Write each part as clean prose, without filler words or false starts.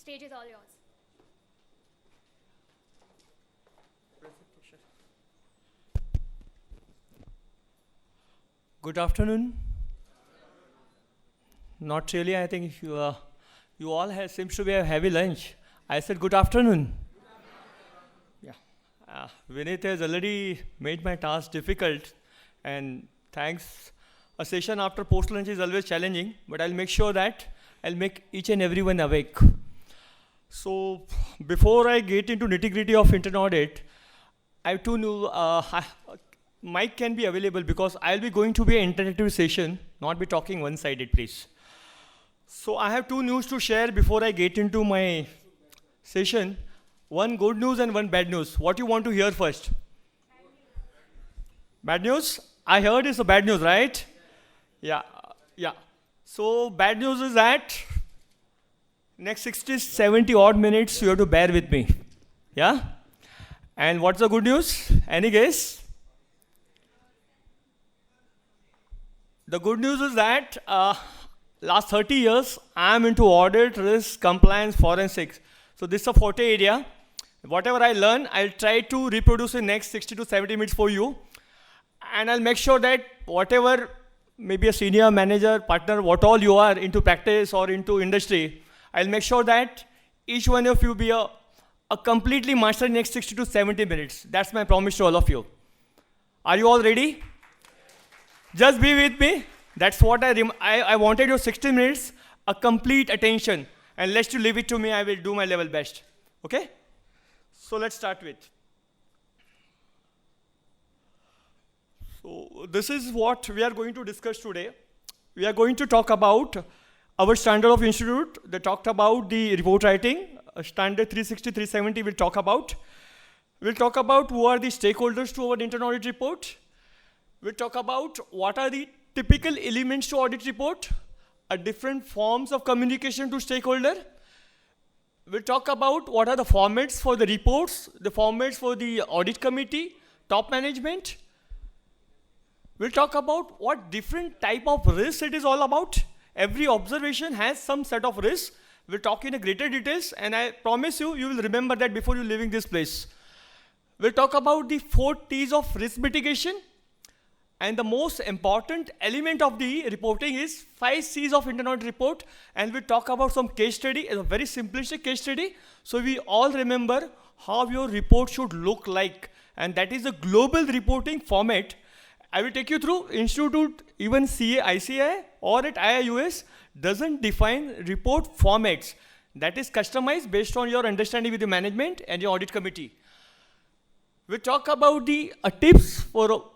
Stage is all yours. Good afternoon. Not really. I think you all have seems to be a heavy lunch. I said good afternoon. Yeah. Vinith has already made my task difficult, and thanks. A session after post lunch is always challenging, but I'll make sure that I'll make each and everyone awake. So before I get into nitty gritty of internal audit, I have to know. Mic can be available because I'll be going to be an interactive session, not be talking one-sided, please. So I have two news to share before I get into my session. One good news and one bad news. What you want to hear first? Bad news? I heard it's a bad news, right? Yeah. So bad news is that next 60, 70 odd minutes you have to bear with me. Yeah? And what's the good news? Any guess? The good news is that last 30 years, I'm into audit, risk, compliance, forensics. So this is a forte area. Whatever I learn, I'll try to reproduce in next 60 to 70 minutes for you. And I'll make sure that whatever, maybe a senior manager, partner, what all you are into practice or into industry, I'll make sure that each one of you be a completely master in next 60 to 70 minutes. That's my promise to all of you. Are you all ready? Just be with me. That's what I wanted your 60 minutes, a complete attention. And let you leave it to me, I will do my level best. Okay? So let's start with. So this is what we are going to discuss today. We are going to talk about our standard of institute. They talked about the report writing. Standard 360, 370 we'll talk about. We'll talk about who are the stakeholders to our internal audit report. We'll talk about what are the typical elements to audit report, different forms of communication to stakeholder. We'll talk about what are the formats for the reports, the formats for the audit committee, top management. We'll talk about what different type of risks it is all about. Every observation has some set of risks. We'll talk in a greater details, and I promise you, you will remember that before you leaving this place. We'll talk about the 4 T's of risk mitigation. And the most important element of the reporting is 5 C's of internal audit report. And we'll talk about some case study. It's a very simplistic case study. So we all remember how your report should look like. And that is a global reporting format. I will take you through. Institute, even CA, ICAI or at IIUS doesn't define report formats. That is customized based on your understanding with the management and your audit committee. We'll talk about the tips for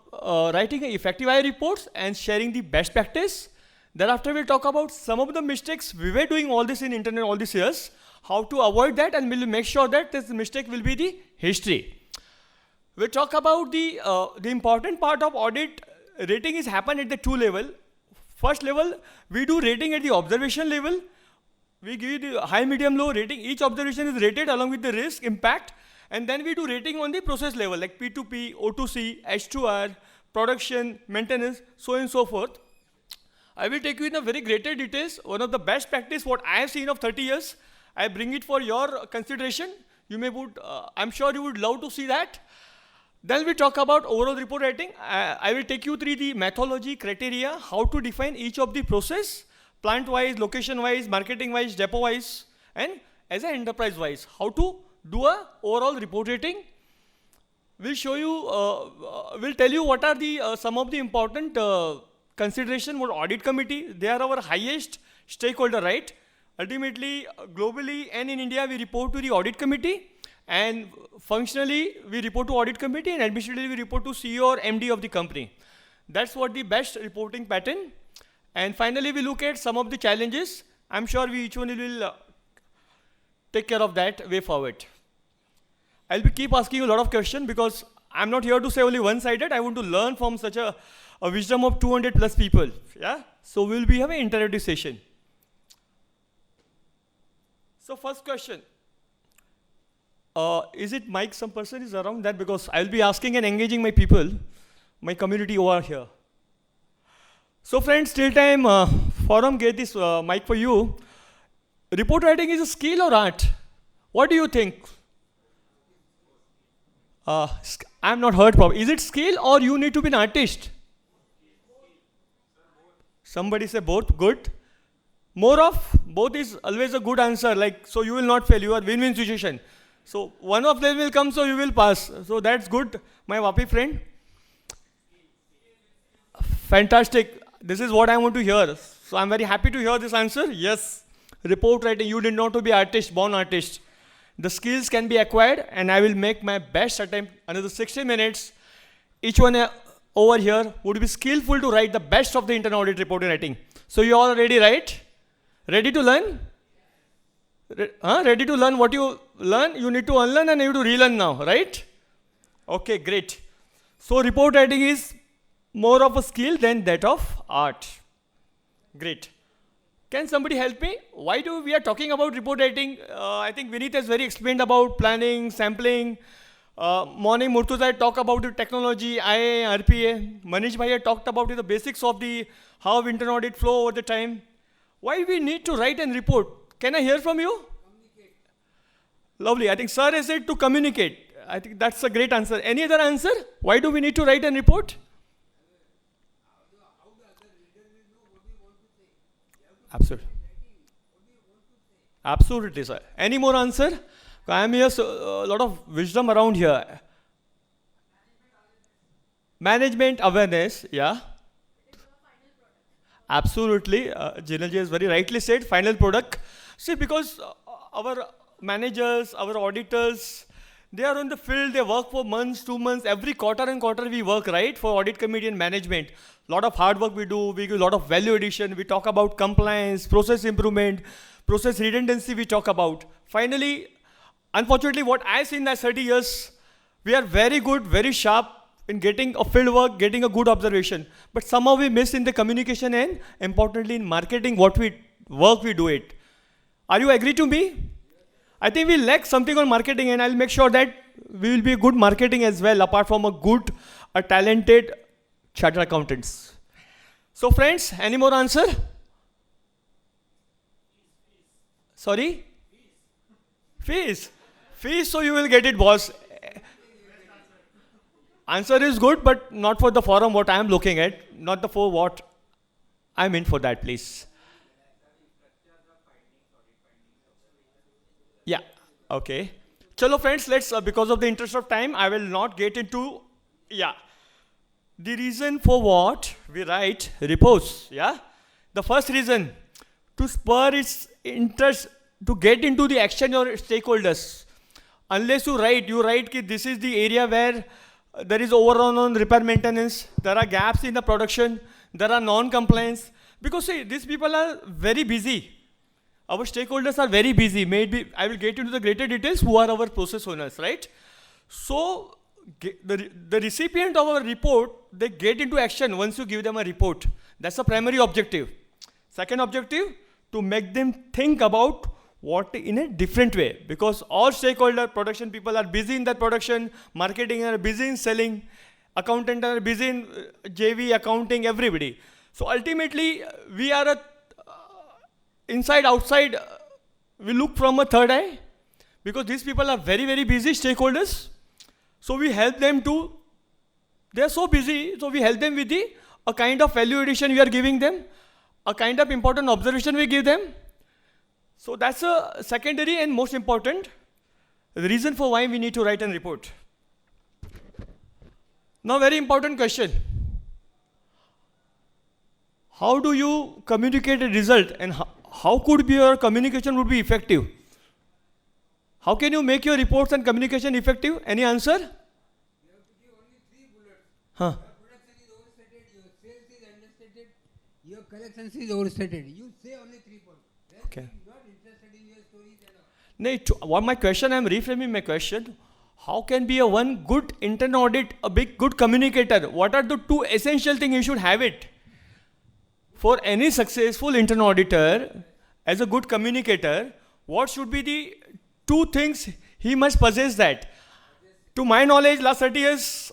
writing effective IR reports and sharing the best practice. Thereafter, we'll talk about some of the mistakes. We were doing all this in internet all these years, how to avoid that, and we'll make sure that this mistake will be the history. We'll talk about the important part of audit. Rating is happen at the 2 level. First level, we do rating at the observation level. We give the high, medium, low rating. Each observation is rated along with the risk, impact. And then we do rating on the process level, like P2P, O2C, H2R, production, maintenance, so on and so forth. I will take you in a very greater details. One of the best practice, what I have seen of 30 years, I bring it for your consideration. You may I'm sure you would love to see that. Then we talk about overall report writing. I will take you through the methodology, criteria, how to define each of the process, plant-wise, location-wise, marketing-wise, depot-wise, and as an enterprise-wise, how to do a overall report rating. We'll show you, we'll tell you what are the some of the important consideration for audit committee. They are our highest stakeholder, right? Ultimately, globally and in India, we report to the audit committee, and functionally, we report to audit committee, and administratively, we report to CEO or MD of the company. That's what the best reporting pattern. And finally, we look at some of the challenges. I'm sure we each one will take care of that way forward. I'll keep asking you a lot of questions because I'm not here to say only one-sided. I want to learn from such a wisdom of 200 plus people. Yeah. So we'll be having an interactive session. So first question. Is it Mike? Some person is around that because I'll be asking and engaging my people, my community over here. So friends, till time forum get this mic for you. Report writing is a skill or art? What do you think? I'm not heard properly. Is it skill or you need to be an artist? Somebody say both. Good. More of both is always a good answer. Like, so you will not fail. You are win-win situation. So one of them will come, so you will pass. So that's good, my Vapi friend. Fantastic. This is what I want to hear. So I'm very happy to hear this answer. Yes. Report writing. You did not to be artist, born artist. The skills can be acquired, and I will make my best attempt. Another 60 minutes. Each one over here would be skillful to write the best of the internal audit report writing. So you all ready, right? Ready to learn? Ready to learn what you learn? You need to unlearn and you need to relearn now, right? Okay, great. So report writing is more of a skill than that of art. Great. Can somebody help me? Why do we are talking about report writing? I think Vineet has very explained about planning, sampling. Morning Murtuza talked about the technology, IA, RPA. Manish Bhai had talked about the basics of the how internal audit flow over the time. Why we need to write and report? Can I hear from you? Communicate. Lovely. I think sir has said to communicate. I think that's a great answer. Any other answer? Why do we need to write and report? Absolutely. Absolutely, sir. Any more answer? I am here, so, a lot of wisdom around here. Management awareness, yeah. Absolutely. Jinal ji has very rightly said, final product. See, because our managers, our auditors, they are on the field, they work for months, 2 months, every quarter and quarter we work, right, for audit committee and management. Lot of hard work we do a lot of value addition, we talk about compliance, process improvement, process redundancy we talk about. Finally, unfortunately, what I see in that 30 years, we are very good, very sharp in getting a field work, getting a good observation. But somehow we miss in the communication and importantly in marketing what we work we do it. Are you agree to me? I think we lack something on marketing and I'll make sure that we will be good marketing as well apart from a talented chartered accountants. So friends, any more answer? Sorry? Fees. Fees, so you will get it, boss. Answer is good, but not for the forum what I am looking at, not the for what I'm in for that, please. Yeah, okay. Chalo friends, let's, because of the interest of time, I will not get into, yeah. The reason for what we write reports, yeah. The first reason, to spur its interest, to get into the action your stakeholders. Unless you write ki this is the area where there is overrun on repair maintenance, there are gaps in the production, there are non-compliance. Because see, these people are very busy. Our stakeholders are very busy. Maybe I will get into the greater details who are our process owners, right? So the recipient of our report, they get into action once you give them a report. That's the primary objective. Second objective, to make them think about what in a different way, because all stakeholder production people are busy in that production, marketing are busy in selling, accountant are busy in JV, accounting, everybody. So ultimately, we are inside, outside, we look from a third eye, because these people are very, very busy stakeholders. So we help them to, they are so busy, so we help them with a kind of value addition we are giving them, a kind of important observation we give them. So that's a secondary and most important the reason for why we need to write and report. Now, very important question. How do you communicate a result and how could be your communication would be effective? How can you make your reports and communication effective? Any answer? You have to give only 3 bullets. Huh. Your production is overstated, your sales is understated, your collections is overstated. You say only 3 points. Okay. What my question, I am reframing my question. How can be a one good internal audit, a big good communicator? What are the 2 essential things you should have it? For any successful internal auditor, as a good communicator, what should be the 2 things he must possess that? To my knowledge, last 30 years,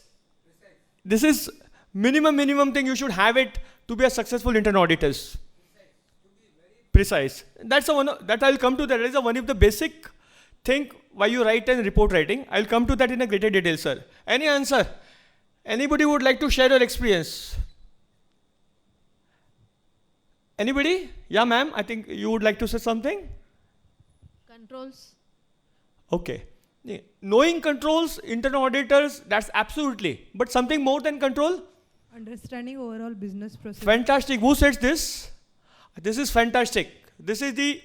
this is minimum thing you should have it to be a successful internal auditors. precise. That's that I'll come to that. That is one of the basic thing why you write and report writing. I'll come to that in a greater detail, sir. Any answer? Anybody would like to share your experience? Anybody? Yeah, ma'am. I think you would like to say something. Controls. Okay. Knowing controls, internal auditors, that's absolutely. But something more than control? Understanding overall business process. Fantastic. Who said this? This is fantastic. This is the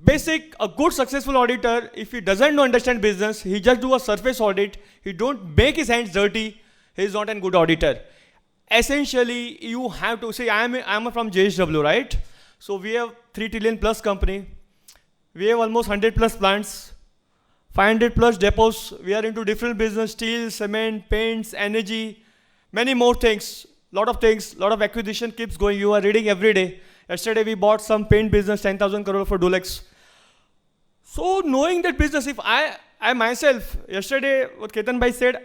basic, a good successful auditor, if he doesn't understand business, he just do a surface audit, he don't make his hands dirty, he is not a good auditor. Essentially, you have to say, I am from JSW, right? So we have 3 trillion plus company. We have almost 100 plus plants, 500 plus depots. We are into different business, steel, cement, paints, energy, many more things. Lot of acquisition keeps going. You are reading every day. Yesterday we bought some paint business, 10,000 crore for Dulux. So knowing that business, if I myself, yesterday what Chetan bhai said,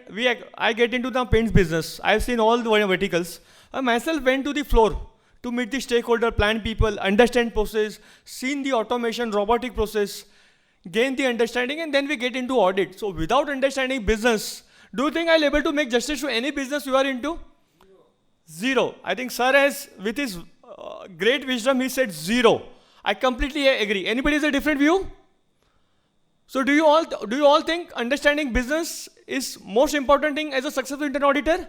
I get into the paints business. I've seen all the verticals. I myself went to the floor to meet the stakeholder, plant people, understand process, seen the automation, robotic process, gain the understanding, and then we get into audit. So without understanding business, do you think I'll able to make justice to any business you are into? Zero. I think sir has, with his great wisdom, he said zero. I completely agree. Anybody has a different view? So do you all think understanding business is most important thing as a successful internal auditor?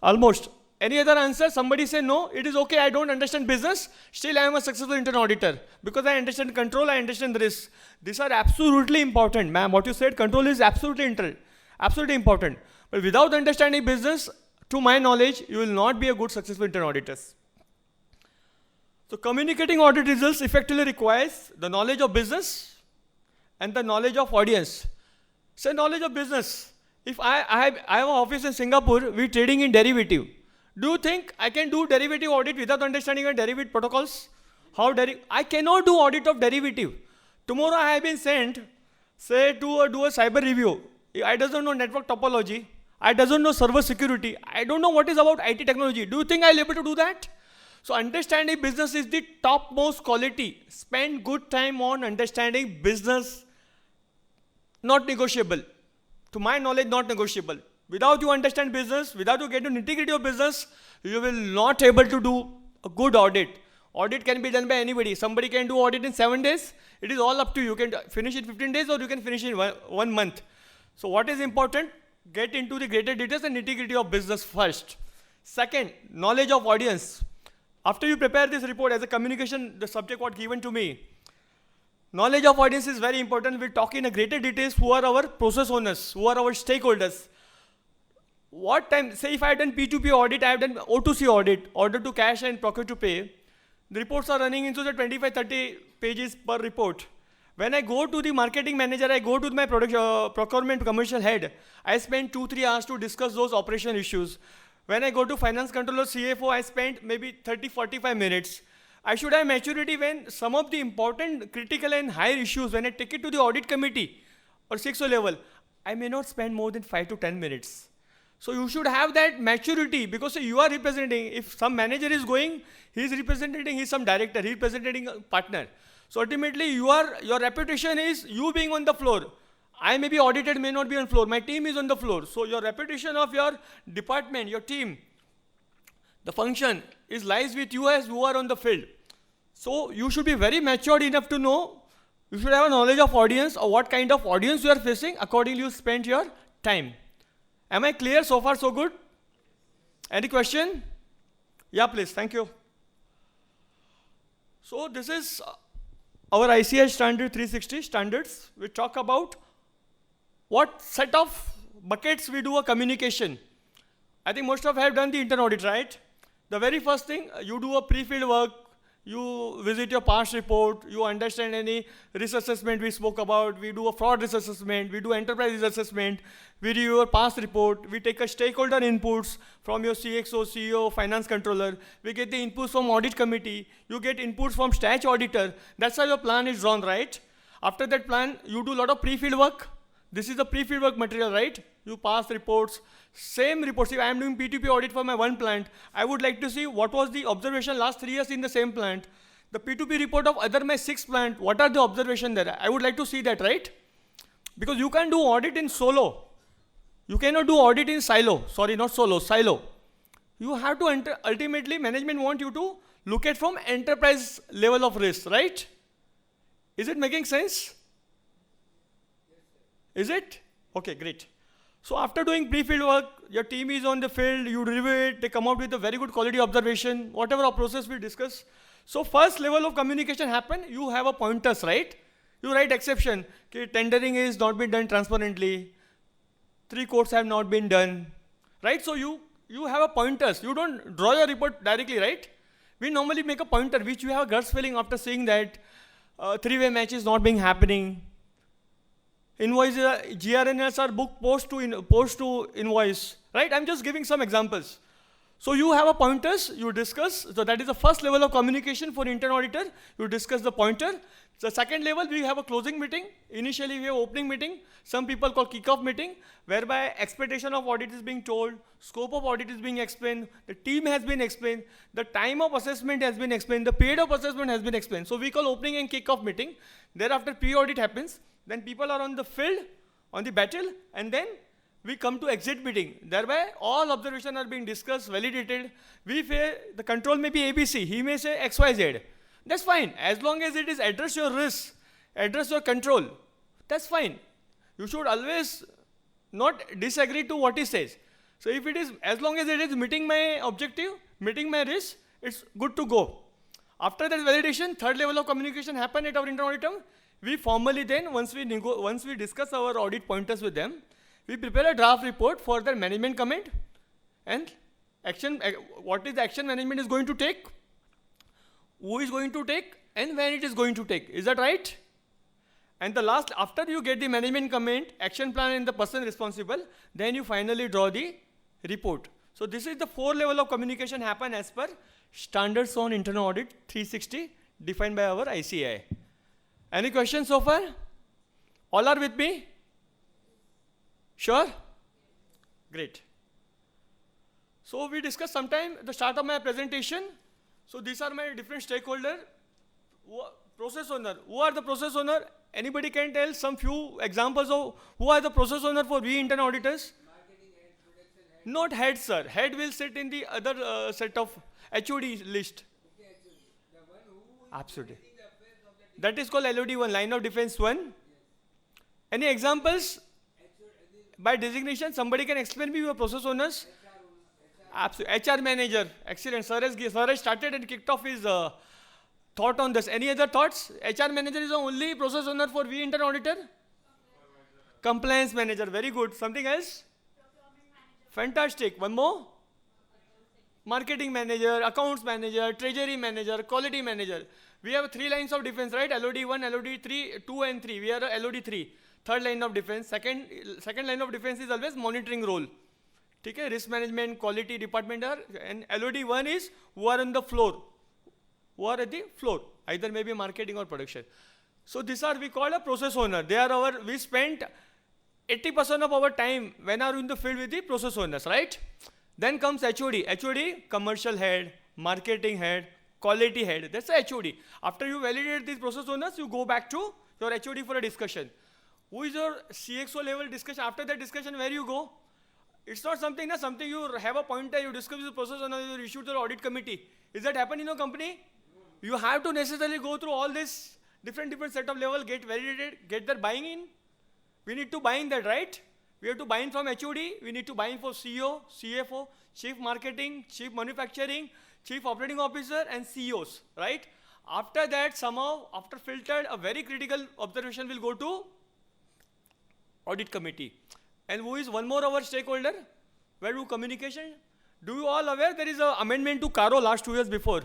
Almost. Any other answer? Somebody say no, it is okay, I don't understand business, still I am a successful internal auditor. Because I understand control, I understand the risk. These are absolutely important. Ma'am, what you said, control is absolutely important. But without understanding business, to my knowledge, you will not be a good successful internal auditor. So communicating audit results effectively requires the knowledge of business and the knowledge of audience. Say knowledge of business. If I have an office in Singapore, we're trading in derivative. Do you think I can do derivative audit without understanding the derivative protocols? I cannot do audit of derivative. Tomorrow I have been sent, say, to do a cyber review. I doesn't know network topology. I doesn't know server security. I don't know what is about IT technology. Do you think I'll be able to do that? So understanding business is the topmost quality. Spend good time on understanding business. Not negotiable. To my knowledge, not negotiable. Without you understand business, without you get to nitty-gritty of business, you will not able to do a good audit. Audit can be done by anybody. Somebody can do audit in 7 days. It is all up to you. You can finish in 15 days or you can finish in one month. So what is important? Get into the greater details and nitty-gritty of business first. Second, knowledge of audience. After you prepare this report as a communication, the subject what given to me, knowledge of audience is very important. We'll talk in a greater details who are our process owners, who are our stakeholders. What time, say if I have done P2P audit, I have done O2C audit, order to cash and procure to pay. The reports are running into the 25-30 pages per report. When I go to the marketing manager, I go to my procurement commercial head, I spend 2-3 hours to discuss those operational issues. When I go to finance controller, CFO, I spend maybe 30-45 minutes. I should have maturity when some of the important, critical and higher issues, when I take it to the audit committee or 6O level, I may not spend more than 5 to 10 minutes. So you should have that maturity because you are representing, if some manager is going, he is representing, he is some director, he is representing a partner. So ultimately your reputation is you being on the floor. I may be audited, may not be on floor. My team is on the floor. So your reputation of your department, your team, the function lies with you as you are on the field. So you should be very matured enough to know, you should have a knowledge of audience or what kind of audience you are facing. Accordingly you spend your time. Am I clear? So far so good? Any question? Yeah, please. Thank you. So this is our ICI standard 360 standards. We talk about what set of buckets we do a communication. I think most of you have done the internal audit, right? The very first thing, you do a pre-field work, you visit your past report, you understand any risk assessment we spoke about, we do a fraud risk assessment, we do enterprise risk assessment, we review your past report, we take a stakeholder inputs from your CXO, CEO, finance controller, we get the inputs from audit committee, you get inputs from stat auditor. That's how your plan is drawn, right? After that plan, you do a lot of pre-field work. This is the pre-field work material, right? You pass reports, same reports. If I am doing P2P audit for my one plant, I would like to see what was the observation last 3 years in the same plant. The P2P report of other my 6 plant, what are the observation there? I would like to see that, right? Because you can't do audit in solo. You cannot do audit in silo. Sorry, not solo, silo. You have to ultimately management want you to look at from enterprise level of risk, right? Is it making sense? Is it? Okay, great. So after doing pre-field work, your team is on the field, you review it, they come out with a very good quality observation, whatever our process we discuss. So first level of communication happen, you have a pointers, right? You write exception, okay, tendering is not been done transparently, 3 quotes have not been done, right? So you have a pointers, you don't draw your report directly, right? We normally make a pointer, which you have a gut feeling after seeing that 3-way match is not being happening. Invoices, GRNs are booked post to invoice, right? I'm just giving some examples. So you have a pointers, you discuss, so that is the first level of communication for internal auditor, you discuss the pointer. The second level, we have a closing meeting. Initially, we have opening meeting. Some people call kickoff meeting, whereby expectation of audit is being told, scope of audit is being explained, the team has been explained, the time of assessment has been explained, the period of assessment has been explained. So we call opening and kickoff meeting. Thereafter, pre-audit happens. Then people are on the field, on the battle, and then we come to exit meeting. Thereby, all observations are being discussed, validated. We say the control may be ABC. He may say XYZ. That's fine. As long as it is address your risk, address your control, that's fine. You should always not disagree to what he says. So if it is, as long as it is meeting my objective, meeting my risk, it's good to go. After that validation, third level of communication happen at our internal auditor. We formally then, once we discuss our audit pointers with them, we prepare a draft report for their management comment and action, what is the action management is going to take, who is going to take, and when it is going to take. Is that right? And the last, after you get the management comment, action plan and the person responsible, then you finally draw the report. So this is the 4 level of communication happen as per standards on internal audit 360 defined by our ICAI. Any questions so far? All are with me? Sure? Great. So we discussed sometime at the start of my presentation. So these are my different stakeholders. Process owner. Who are the process owner? Anybody can tell some few examples of who are the process owner for we internal auditors? Marketing head, production head. Not head, sir. Head will sit in the other set of HOD list. Okay, the one who absolutely. That is called LOD1, line of defense 1. Yes. Any examples? By designation, somebody can explain me your process owners? Absolutely. HR manager. Excellent. Sir has started and kicked off his thought on this. Any other thoughts? HR manager is the only process owner for we internal auditor? Compliance manager. Very good. Something else? Fantastic. One more? Marketing manager, accounts manager, treasury manager, quality manager. We have 3 lines of defense, right? LOD1, LOD3, 2 and 3. We are LOD3. Third line of defense. Second line of defense is always monitoring role. Okay? Risk management, quality department are, and LOD1 is who are on the floor. Who are at the floor. Either maybe marketing or production. So these are we call a process owner. They are we spent 80% of our time when are in the field with the process owners, right? Then comes HOD. HOD, commercial head, marketing head, quality head. That's the HOD. After you validate these process owners, you go back to your HOD for a discussion. Who is your CXO level discussion? After that discussion, where you go? It's not something you have a pointer, you discuss the process owner, you issue to the audit committee. Is that happen in your company? You have to necessarily go through all this different set of level, get validated, get their buying in. We need to buy in that, right? We have to buy in from HOD, we need to buy in for CEO, CFO, Chief Marketing, Chief Manufacturing, Chief Operating Officer and CEOs, right? After that, somehow, after filtered, a very critical observation will go to audit committee. And who is one more our stakeholder? Where do communication? Do you all aware there is an amendment to CARO last 2 years before?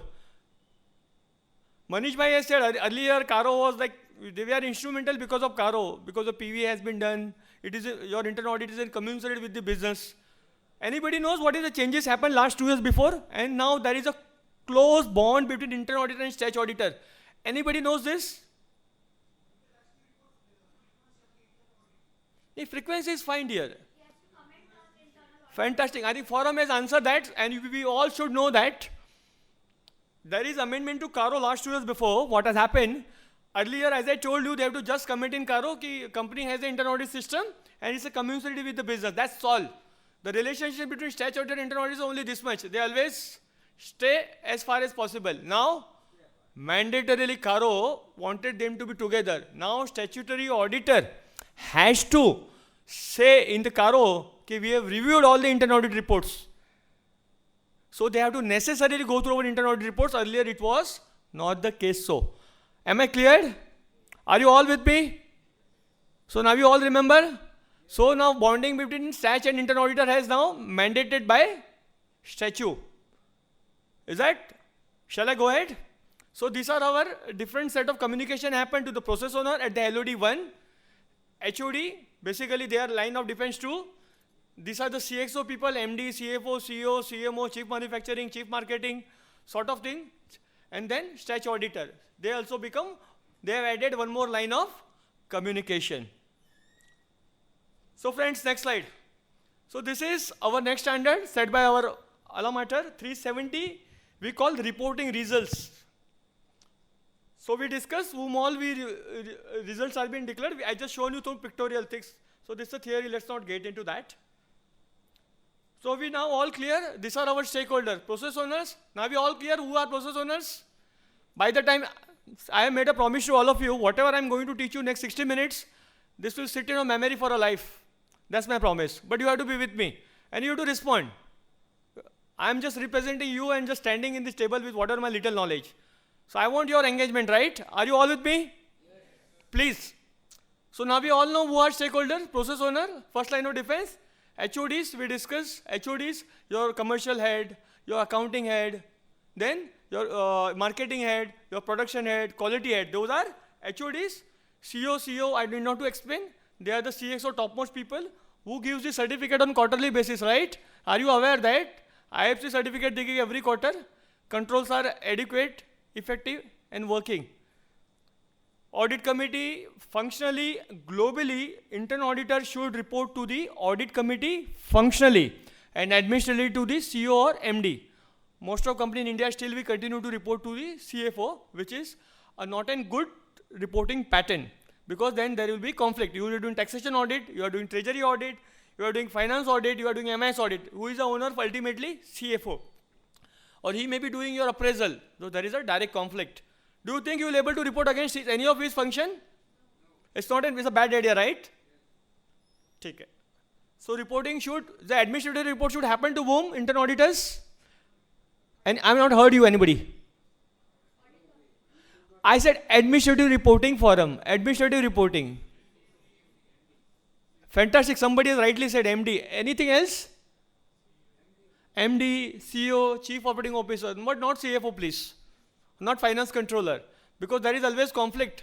Manish Bhai has said earlier CARO was like, they were instrumental because of CARO, because the PV has been done. It is your internal audit is commensurate with the business. Anybody knows what is the changes happened last 2 years before? And now there is a close bond between internal auditor and stage auditor. Anybody knows this? The frequency is fine here. Fantastic. I think forum has answered that and we all should know that. there is amendment to Caro last 2 years before. What has happened? Earlier, as I told you, they have to just comment in Caro ki company has an internal audit system and it's a commensurity with the business. That's all. The relationship between statutory and internal audit is only this much. They always stay as far as possible. Now, mandatorily Caro wanted them to be together. Now, statutory auditor has to say in the Caro that we have reviewed all the internal audit reports. So they have to necessarily go through our internal audit reports. Earlier it was not the case so. Am I clear? Are you all with me? So now you all remember? So now bonding between stat and internal auditor has now mandated by statute. Is that? Shall I go ahead? So these are our different set of communication happened to the process owner at the LOD 1. HOD, basically they are line of defense too. These are the CXO people, MD, CFO, CEO, CMO, Chief Manufacturing, Chief Marketing, sort of thing. And then Stat Auditor. They also become, they have added one more line of communication. So friends, next slide. So this is our next standard set by our alma mater, 370. We call reporting results. So we discuss whom all results are being declared. I just shown you some pictorial things. So this is a theory, let's not get into that. So we now all clear, these are our stakeholders, process owners. Now we all clear who are process owners. By the time I have made a promise to all of you, whatever I'm going to teach you next 60 minutes, this will sit in your memory for a life. That's my promise. But you have to be with me and you have to respond. I'm just representing you and just standing in this table with whatever my little knowledge. So I want your engagement, right? Are you all with me? Yes. Please. So now we all know who are stakeholders, process owner, first line of defense. HODs, we discuss HODs, your commercial head, your accounting head, then your marketing head, your production head, quality head. Those are HODs. CO, I need not to explain. They are the CXO topmost people who gives the certificate on quarterly basis, right? Are you aware that IFC certificate they give every quarter? Controls are adequate, effective and working. Audit committee, functionally, globally, internal auditor should report to the audit committee functionally and administratively to the CEO or MD. Most of company in India still we continue to report to the CFO, which is not a good reporting pattern because then there will be conflict. You are doing taxation audit, you are doing treasury audit, you are doing finance audit, you are doing MIS audit. Who is the owner? Ultimately, CFO. Or he may be doing your appraisal. So there is a direct conflict. Do you think you will be able to report against any of his function? It's not it's a bad idea, right? Take it. So reporting should, the administrative report should happen to whom? Internal auditors? And I have not heard you, anybody. I said administrative reporting forum. Administrative reporting. Fantastic. Somebody has rightly said MD. Anything else? MD, CEO, Chief Operating Officer, but not CFO, please. Not finance controller. Because there is always conflict.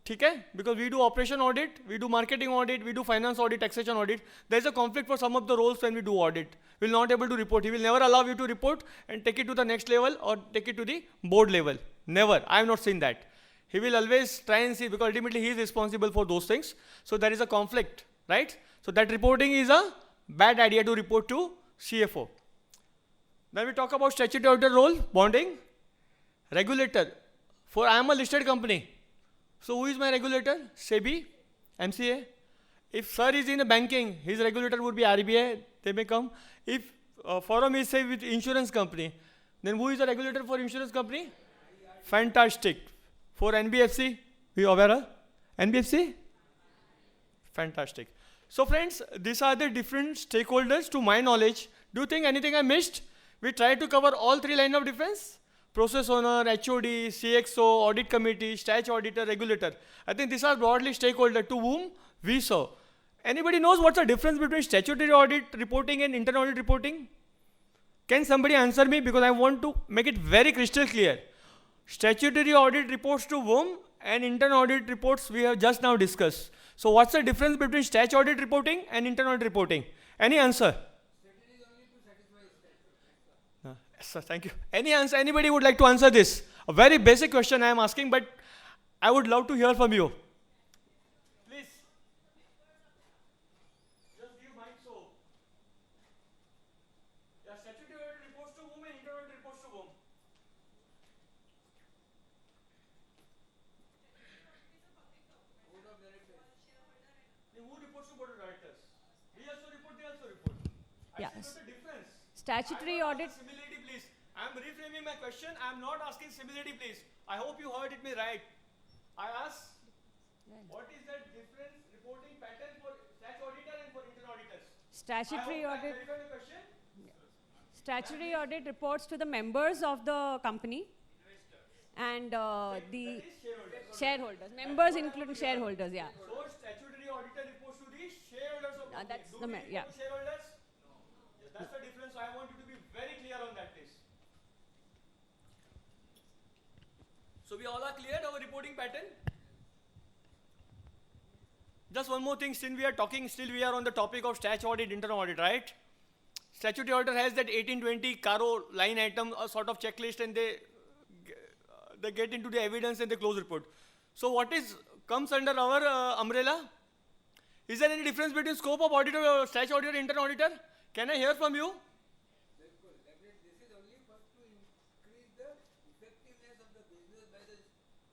Okay? Because we do operation audit, we do marketing audit, we do finance audit, taxation audit. There is a conflict for some of the roles when we do audit. We will not able to report. He will never allow you to report and take it to the next level or take it to the board level. Never. I have not seen that. He will always try and see because ultimately he is responsible for those things. So there is a conflict, right? So that reporting is a bad idea to report to CFO. Then we talk about statutory auditor role, bonding, regulator. For I am a listed company. So who is my regulator? SEBI, MCA. If sir is in a banking, his regulator would be RBI. They may come. If forum is say with insurance company, then who is the regulator for insurance company? Fantastic. For NBFC, we aware of NBFC? Fantastic. So friends, these are the different stakeholders to my knowledge. Do you think anything I missed? We tried to cover all three lines of defense. Process owner, HOD, CXO, audit committee, stat auditor, regulator. I think these are broadly stakeholders to whom we serve. Anybody knows what's the difference between statutory audit reporting and internal audit reporting? Can somebody answer me? Because I want to make it very crystal clear. Statutory audit reports to whom and internal audit reports we have just now discussed. So what's the difference between stat audit reporting and internal audit reporting? Any answer? Sir, thank you. Any answer? Anybody would like to answer this? A very basic question I am asking, but I would love to hear from you. Please. Just give mic so. Yeah, statutory audit reports to whom and internal audit reports to whom? Who reports to board of directors? We also report, they also report. I Yeah. see not a difference. Statutory I'm not audit. asking similarity, please. I'm reframing my question. I'm not asking similarity, please. I hope you heard it me right. I asked, what is the difference reporting pattern for stat auditor and for internal auditors? Statutory I hope audit. I clarified the question. Statutory audit reports to the members of the company and the shareholders. Members including shareholders, yeah. So statutory auditor reports to the shareholders of company. That's Do the we ma- report yeah. to shareholders? Yes, that's the difference. I want you to be very clear on that, please. So we all are clear our reporting pattern? Just one more thing, since we are talking, still we are on the topic of stat audit, internal audit, right? Statutory auditor has that 1820 caro line item, a sort of checklist, and they get into the evidence and they close report. So what comes under our umbrella? Is there any difference between scope of auditor or statutory auditor, internal auditor? Can I hear from you? Definitely. This is only for to increase the effectiveness of the business by the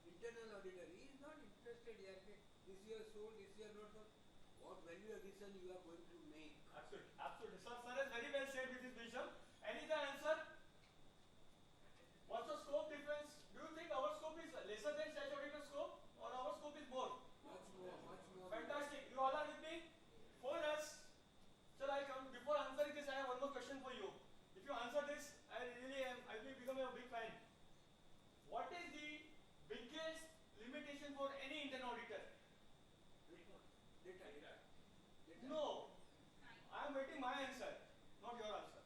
internal auditor. He is not interested here. This year sold, this year not sold. What value addition you are going to make? Absolutely, absolutely. Sir has very well said with his wisdom. Any other answer? What's the scope difference? Do you think our scope is lesser than statutory auditor scope or our scope is more? Much more, much more. Fantastic. You all are with me? For us. Sir, I come before answering this, I have one more question for you. If you answer this, I will become a big fan. What is the biggest limitation for any internal auditor? Data. No. I am waiting my answer, not your answer.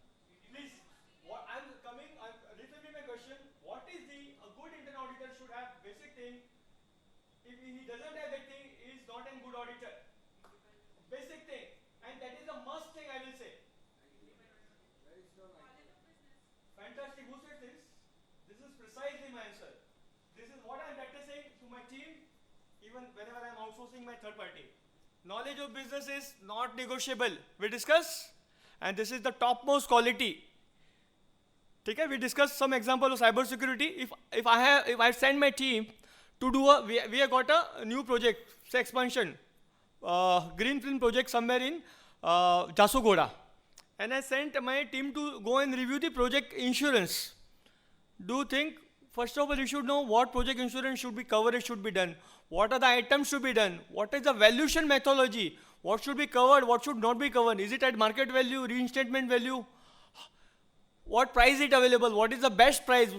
Please. I'm reframing my question. What is a good internal auditor should have basic thing? If he doesn't have that thing, he is not a good auditor. Basic thing. And that is the must thing I will say. Very strong idea. Fantastic. Who said this? This is precisely my answer. This is what I am practicing to my team, even whenever I am outsourcing my third party. Knowledge of business is not negotiable. We discuss, and this is the topmost quality. Okay, we discussed some example of cyber security. If I send my team to do we have got a new project, say expansion, greenfield project somewhere in Jasugoda, and I sent my team to go and review the project insurance. Do you think, first of all, you should know what project insurance should be covered, should be done. What are the items should be done? What is the valuation methodology? What should be covered? What should not be covered? Is it at market value, reinstatement value? What price is it available? What is the best price?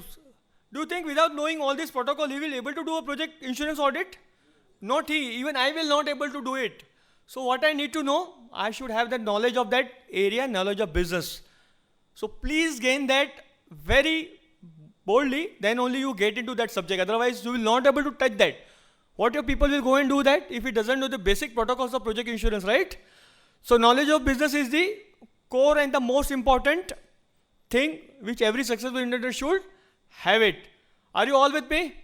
Do you think without knowing all this protocol, he will be able to do a project insurance audit? Not he. Even I will not able to do it. So what I need to know, I should have the knowledge of that area, knowledge of business. So please gain that very boldly, then only you get into that subject. Otherwise, you will not able to touch that. What your people will go and do that if he doesn't know the basic protocols of project insurance, right? So knowledge of business is the core and the most important thing which every successful entrepreneur should have it. Are you all with me?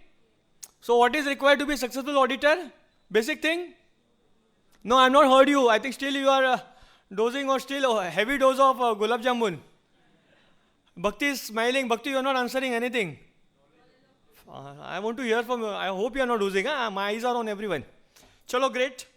So what is required to be a successful auditor? Basic thing? No, I have not heard you. I think still you are dosing or still a heavy dose of gulab jamun. Bhakti is smiling. Bhakti, you are not answering anything. I want to hear from you. I hope you are not losing. Huh? My eyes are on everyone. Chalo, great.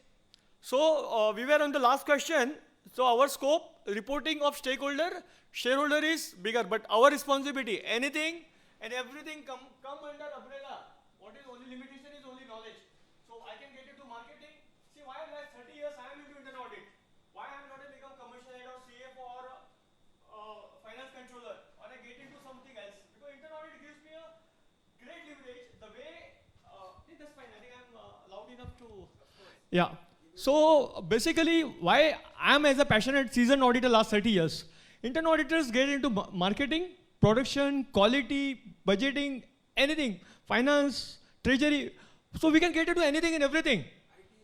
So we were on the last question. So our scope, reporting of stakeholder, shareholder is bigger, but our responsibility, anything and everything come under umbrella. What is only limitation is only knowledge. So I can get into marketing. See, why last 30 years I am into internal audit? Why I am not become commercial head or CFO or finance controller, or I get into something else? Because internal audit gives me a great leverage. The way, that's fine. I think I'm loud enough to. Yeah. So basically, why I'm as a passionate seasoned auditor last 30 years. Internal auditors get into marketing, production, quality, budgeting, anything, finance, treasury. So we can get into anything and everything.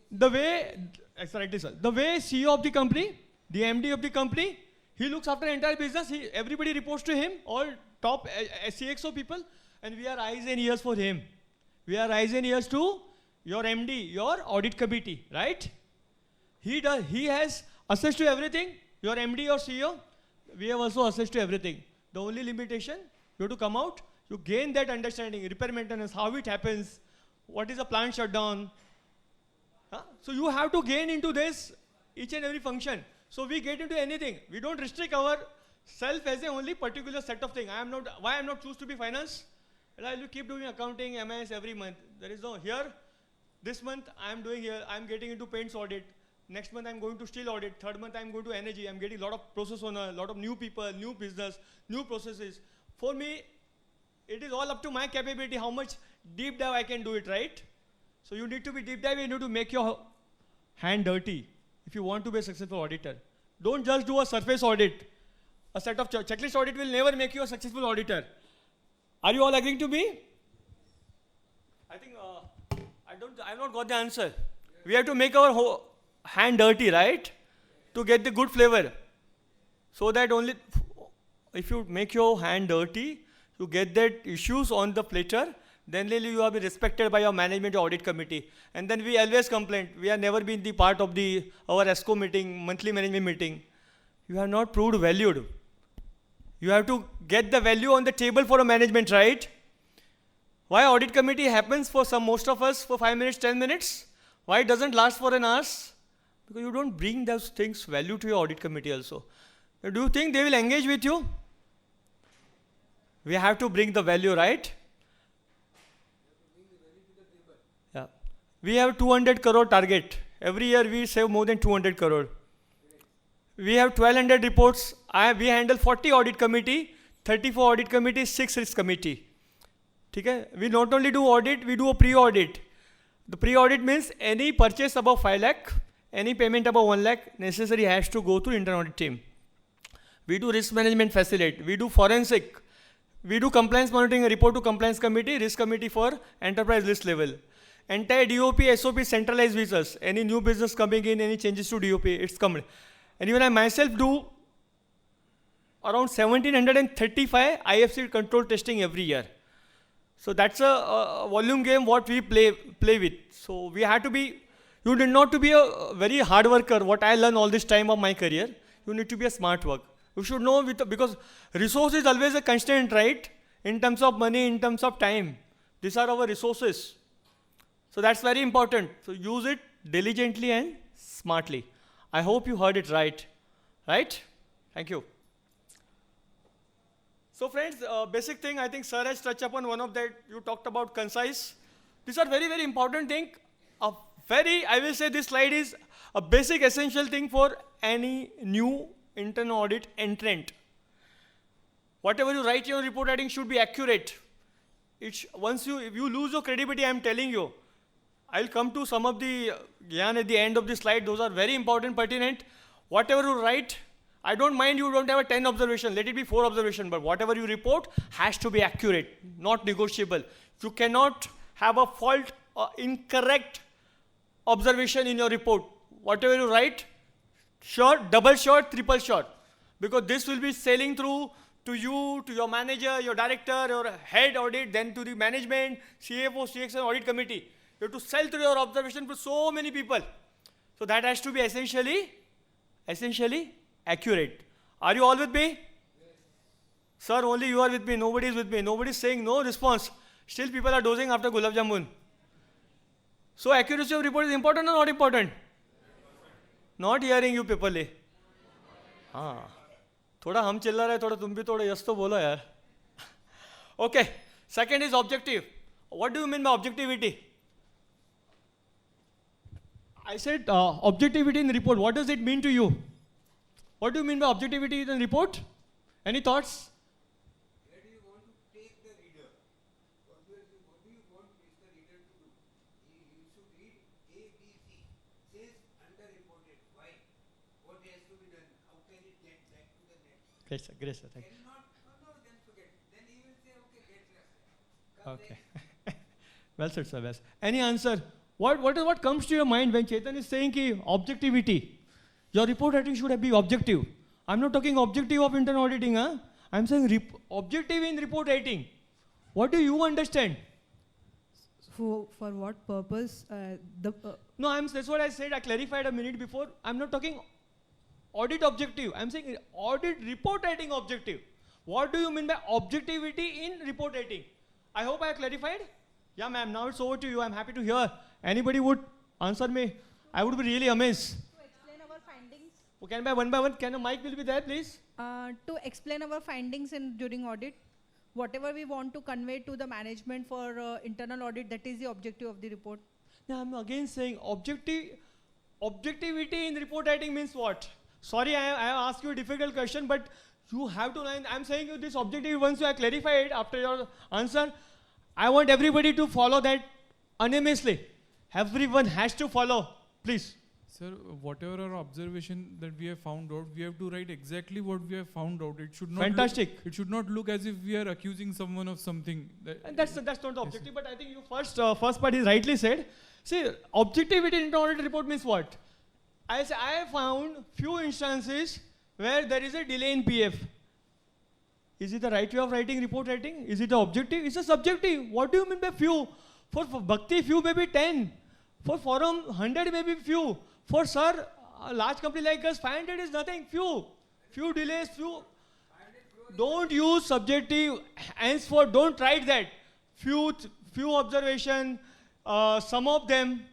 The way, exactly, sir. The way CEO of the company, the MD of the company, he looks after the entire business. Everybody reports to him, all top CXO people, and we are eyes and ears for him. We are eyes and ears to your MD, your audit committee, right? He has access to everything. Your MD or CEO, we have also access to everything. The only limitation, you have to come out, you gain that understanding, repair maintenance, how it happens, what is a plant shutdown, So you have to gain into this each and every function. So we get into anything. We don't restrict our self as a only particular set of things. Why I am not choose to be finance? And I will keep doing accounting, MS every month. There is no here. This month I am doing here. I am getting into paints audit. Next month I am going to steel audit. Third month I am going to energy. I am getting a lot of process owner, a lot of new people, new business, new processes. For me, it is all up to my capability, how much deep dive I can do it, right? So you need to be deep dive, you need to make your hand dirty if you want to be a successful auditor. Don't just do a surface audit. A set of checklist audit will never make you a successful auditor. Are you all agreeing to me? I think I've not got the answer. We have to make our hand dirty, right? To get the good flavor. So that only, if you make your hand dirty, you get that issues on the platter, then really you will be respected by your management or audit committee. And then we always complain, we have never been the part of our ESCO meeting, monthly management meeting. You have not proved valued. You have to get the value on the table for a management, right? Why audit committee happens for most of us for 5 minutes, 10 minutes? Why it doesn't last for an hour? Because you don't bring those things value to your audit committee also. Do you think they will engage with you? We have to bring the value, right? Yeah. We have 200 crore target. Every year we save more than 200 crore. We have 1200 reports. We handle 40 audit committee, 34 audit committee, 6 risk committee. Okay? We not only do audit, we do a pre-audit. The pre-audit means any purchase above 5 lakh, any payment above 1 lakh, necessary has to go through internal audit team. We do risk management facilitate. We do forensic. We do compliance monitoring, report to compliance committee, risk committee for enterprise list level. Entire DOP, SOP centralized with us. Any new business coming in, any changes to DOP, it's coming. And even I myself do around 1735 IFC control testing every year. So that's a volume game what we play with. So we have to be, you need not to be a very hard worker, what I learned all this time of my career. You need to be a smart work. You should know because resource is always a constraint, right? In terms of money, in terms of time. These are our resources. So that's very important. So use it diligently and smartly. I hope you heard it right. Right? Thank you. So friends, basic thing, I think sir has touched upon one of that. You talked about concise. These are very, very important thing. I will say this slide is a basic essential thing for any new internal audit entrant. Whatever you write in your report writing should be accurate. If you lose your credibility, I am telling you. I'll come to some of the gyan at the end of the slide. Those are very important, pertinent. Whatever you write, I don't mind you don't have a 10 observation. Let it be 4 observation. But whatever you report has to be accurate, not negotiable. You cannot have a fault or incorrect observation in your report. Whatever you write, sure, double sure, triple sure. Because this will be sailing through to you, to your manager, your director, your head audit, then to the management, CFO, CXO, audit committee. You have to sell through your observation for so many people. So that has to be essentially accurate. Are you all with me? Yes. Sir, only you are with me. Nobody is with me. Nobody is saying no response. Still people are dozing after Gulab Jamun. So accuracy of report is important or not important? Not hearing you people. हाँ थोड़ा हम चिल्ला रहे थोड़ा तुम भी थोड़ा yes तो बोलो यार. Okay, second is objective. What do you mean by objectivity? I said objectivity in report. What does it mean to you? What do you mean by objectivity in report? Any thoughts? Where do you want to take the reader? What do you want the reader to do? He should read A, B, C. Says underreported. Why? What has to be done? How can it get back to the net? Great sir, thank you. Cannot, no, then forget. Then he will say, okay, get less. Okay. Well said, sir. Well said. Any answer? What comes to your mind when Chetan is saying ki objectivity? Your report writing should be objective. I'm not talking objective of internal auditing. Huh? I'm saying objective in report writing. What do you understand? For what purpose? No, that's what I said. I clarified a minute before. I'm not talking audit objective. I'm saying audit report writing objective. What do you mean by objectivity in report writing? I hope I have clarified. Yeah, ma'am. Now it's over to you. I'm happy to hear. Anybody would Answer me. I would be really amazed. To explain our findings. Okay, and by one, can a mic will be there, please? To explain our findings during audit, whatever we want to convey to the management for internal audit, that is the objective of the report. Now I'm again saying objectivity in report writing means what? Sorry, I have asked you a difficult question, but you have to learn. I'm saying you this objective once you have clarified after your answer. I want everybody to follow that unanimously. Everyone has to follow, please. Sir, whatever our observation that we have found out, we have to write exactly what we have found out. It should not Fantastic. It should not look as if we are accusing someone of something. And that's not the objective, but I think you first part is rightly said. See, objectivity in audit report means what? I have found few instances where there is a delay in PF. Is it the right way of writing report writing? Is it the objective? It's a subjective. What do you mean by few? For Bhakti, few may be 10. For forum, 100 may be few. For sir, a large company like us, 500 is nothing. Few delays, few. Don't use subjective ends for. Don't write that. Few observation. Some of them,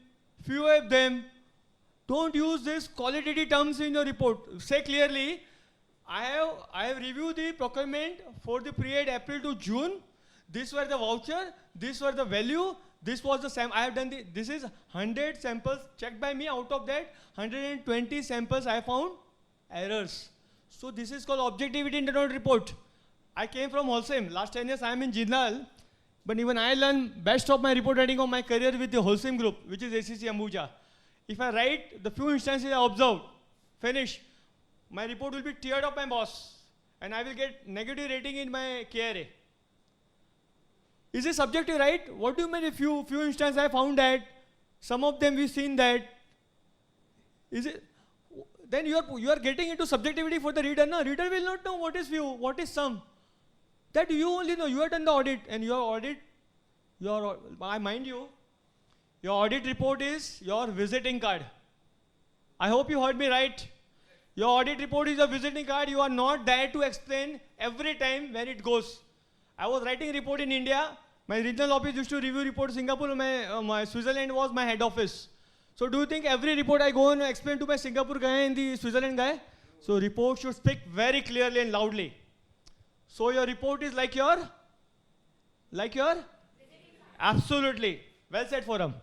few of them. Don't use this qualitative terms in your report. Say clearly, I have reviewed the procurement for the period April to June. These were the voucher. These were the value. This was the I have done this is 100 samples checked by me. Out of that, 120 samples I found errors. So this is called objectivity in the audit report. I came from Holcim. Last 10 years I am in Jindal. But even I learned best of my report writing of my career with the Holcim group, which is ACC Ambuja. If I write the few instances I observed, finish, my report will be teared up by boss. And I will get negative rating in my KRA. Is it subjective, right? What do you mean? A few instances I found that, some of them we've seen that. Is it? Then you are getting into subjectivity for the reader. No, reader will not know what is few, what is some. That you only know. You have done the audit, and your audit, I mind you, your audit report is your visiting card. I hope you heard me right. Your audit report is a visiting card. You are not there to explain every time when it goes. I was writing report in India. My regional office used to review report in Singapore. My Switzerland was my head office. So do you think every report I go and explain to my Singapore guy and the Switzerland guy? So report should speak very clearly and loudly. So your report is like your? Absolutely. Well said, Forum.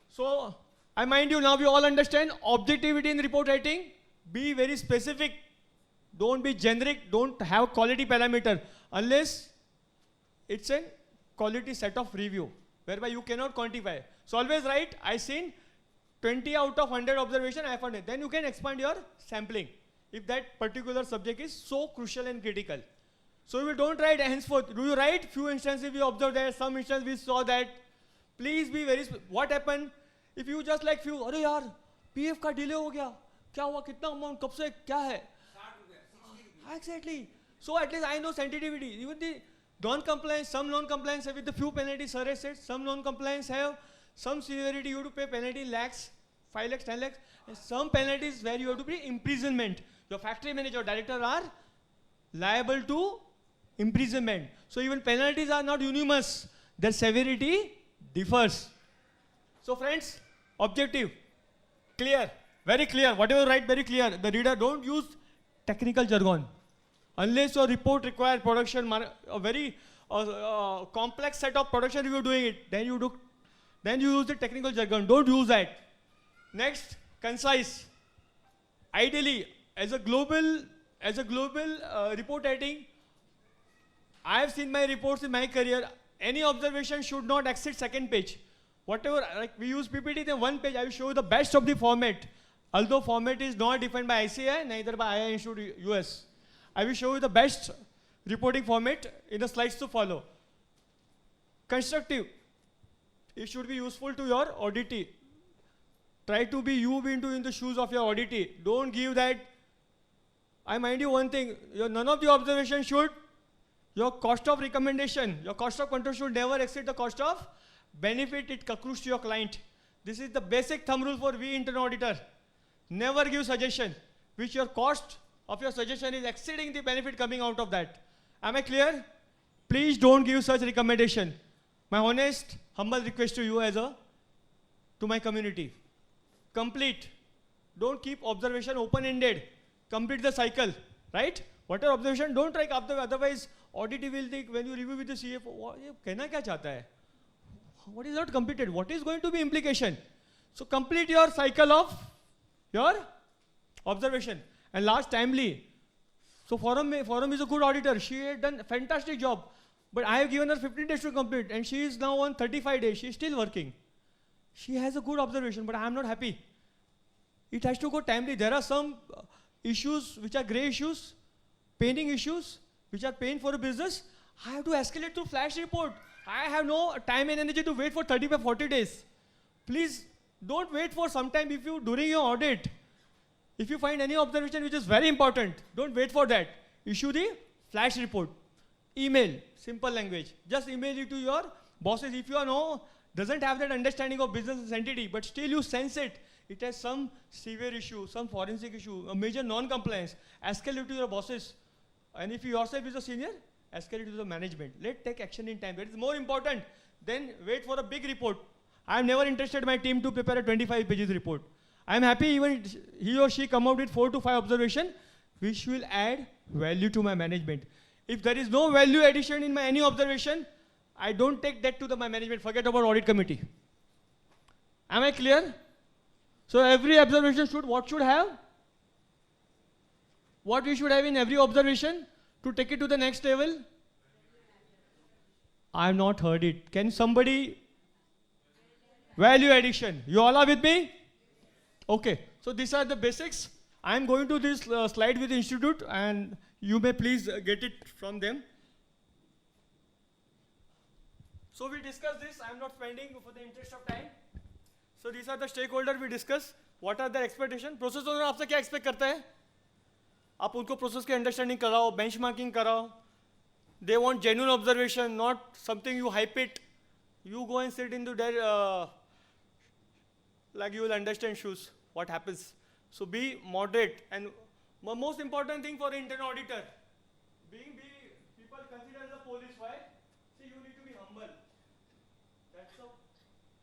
So I mind you, now we all understand objectivity in report writing. Be very specific. Don't be generic. Don't have quality parameter unless it's a quality set of review whereby you cannot quantify. So always write, I seen 20 out of 100 observation I found it. Then you can expand your sampling if that particular subject is so crucial and critical. So you don't write henceforth. Do you write few instances we observed that, some instances we saw that. Please be very what happened if you just like few, अरे यार PF का delay हो गया, क्या हुआ, कितना amount, कब से क्या है? Exactly. So at least I know sensitivity. Even the non-compliance, some non-compliance have with the few penalties, sir has said, some non-compliance have some severity, you have to pay penalty lakhs, 5 lakhs, 10 lakhs, and some penalties where you have to pay imprisonment. Your factory manager or director are liable to imprisonment. So even penalties are not unanimous. Their severity differs. So friends, objective, clear, very clear. Whatever you write, very clear. The reader don't use technical jargon. Unless your report requires production, a very complex set of production review doing it, then you use the technical jargon. Don't use that. Next, concise. Ideally, as a global report writing, I have seen my reports in my career. Any observation should not exceed second page. Whatever, like we use PPT, then one page. I will show you the best of the format. Although format is not defined by ICI, neither by II Institute US. I will show you the best reporting format in the slides to follow. Constructive. It should be useful to your auditee. Try to be in the shoes of your auditee. Don't give that. I mind you one thing. None of the observations should. Your cost of recommendation, your cost of control should never exceed the cost of benefit it accrues to your client. This is the basic thumb rule for we internal auditor. Never give suggestion which your cost of your suggestion is exceeding the benefit coming out of that. Am I clear? Please don't give such recommendation. My honest, humble request to you as a to my community. Complete. Don't keep observation open-ended. Complete the cycle, right? Whatever observation, don't write after, otherwise audit will think when you review with the CFO, ये कहना क्या चाहता है? What is not completed? What is going to be implication? So complete your cycle of your observation. And last, timely. So Forum is a good auditor. She had done a fantastic job. But I have given her 15 days to complete, and she is now on 35 days. She is still working. She has a good observation, but I am not happy. It has to go timely. There are some issues which are grey issues, paining issues, which are pain for a business. I have to escalate to flash report. I have no time and energy to wait for 35, 40 days. Please don't wait for some time if you, during your audit, if you find any observation which is very important, don't wait for that. Issue the flash report. Email, simple language. Just email it to your bosses. If you are doesn't have that understanding of business entity, but still you sense it, it has some severe issue, some forensic issue, a major non-compliance, escalate it to your bosses. And if you yourself is a senior, escalate it to the management. Let's take action in time. That is more important than wait for a big report. I am never interested my team to prepare a 25 pages report. I am happy even he or she come out with 4 to 5 observations which will add value to my management. If there is no value addition in my any observation, I don't take that to my management. Forget about audit committee. Am I clear? So every observation what should have? What we should have in every observation to take it to the next level? I have not heard it. Can somebody? Value addition. You all are with me? Okay. So these are the basics. I am going to this slide with the institute, and you may please get it from them. So we discuss this. I am not spending for the interest of time. So these are the stakeholders we discuss. What are their expectations? Process owner आपसे क्या expect करता है? आप उनको process की understanding कराओ, benchmarking कराओ. They want genuine observation, not something you hype it. You go and sit into their, like you will understand shoes, what happens. So be moderate. And most important thing for internal auditor, people consider as a police. Why? See, you need to be humble. That's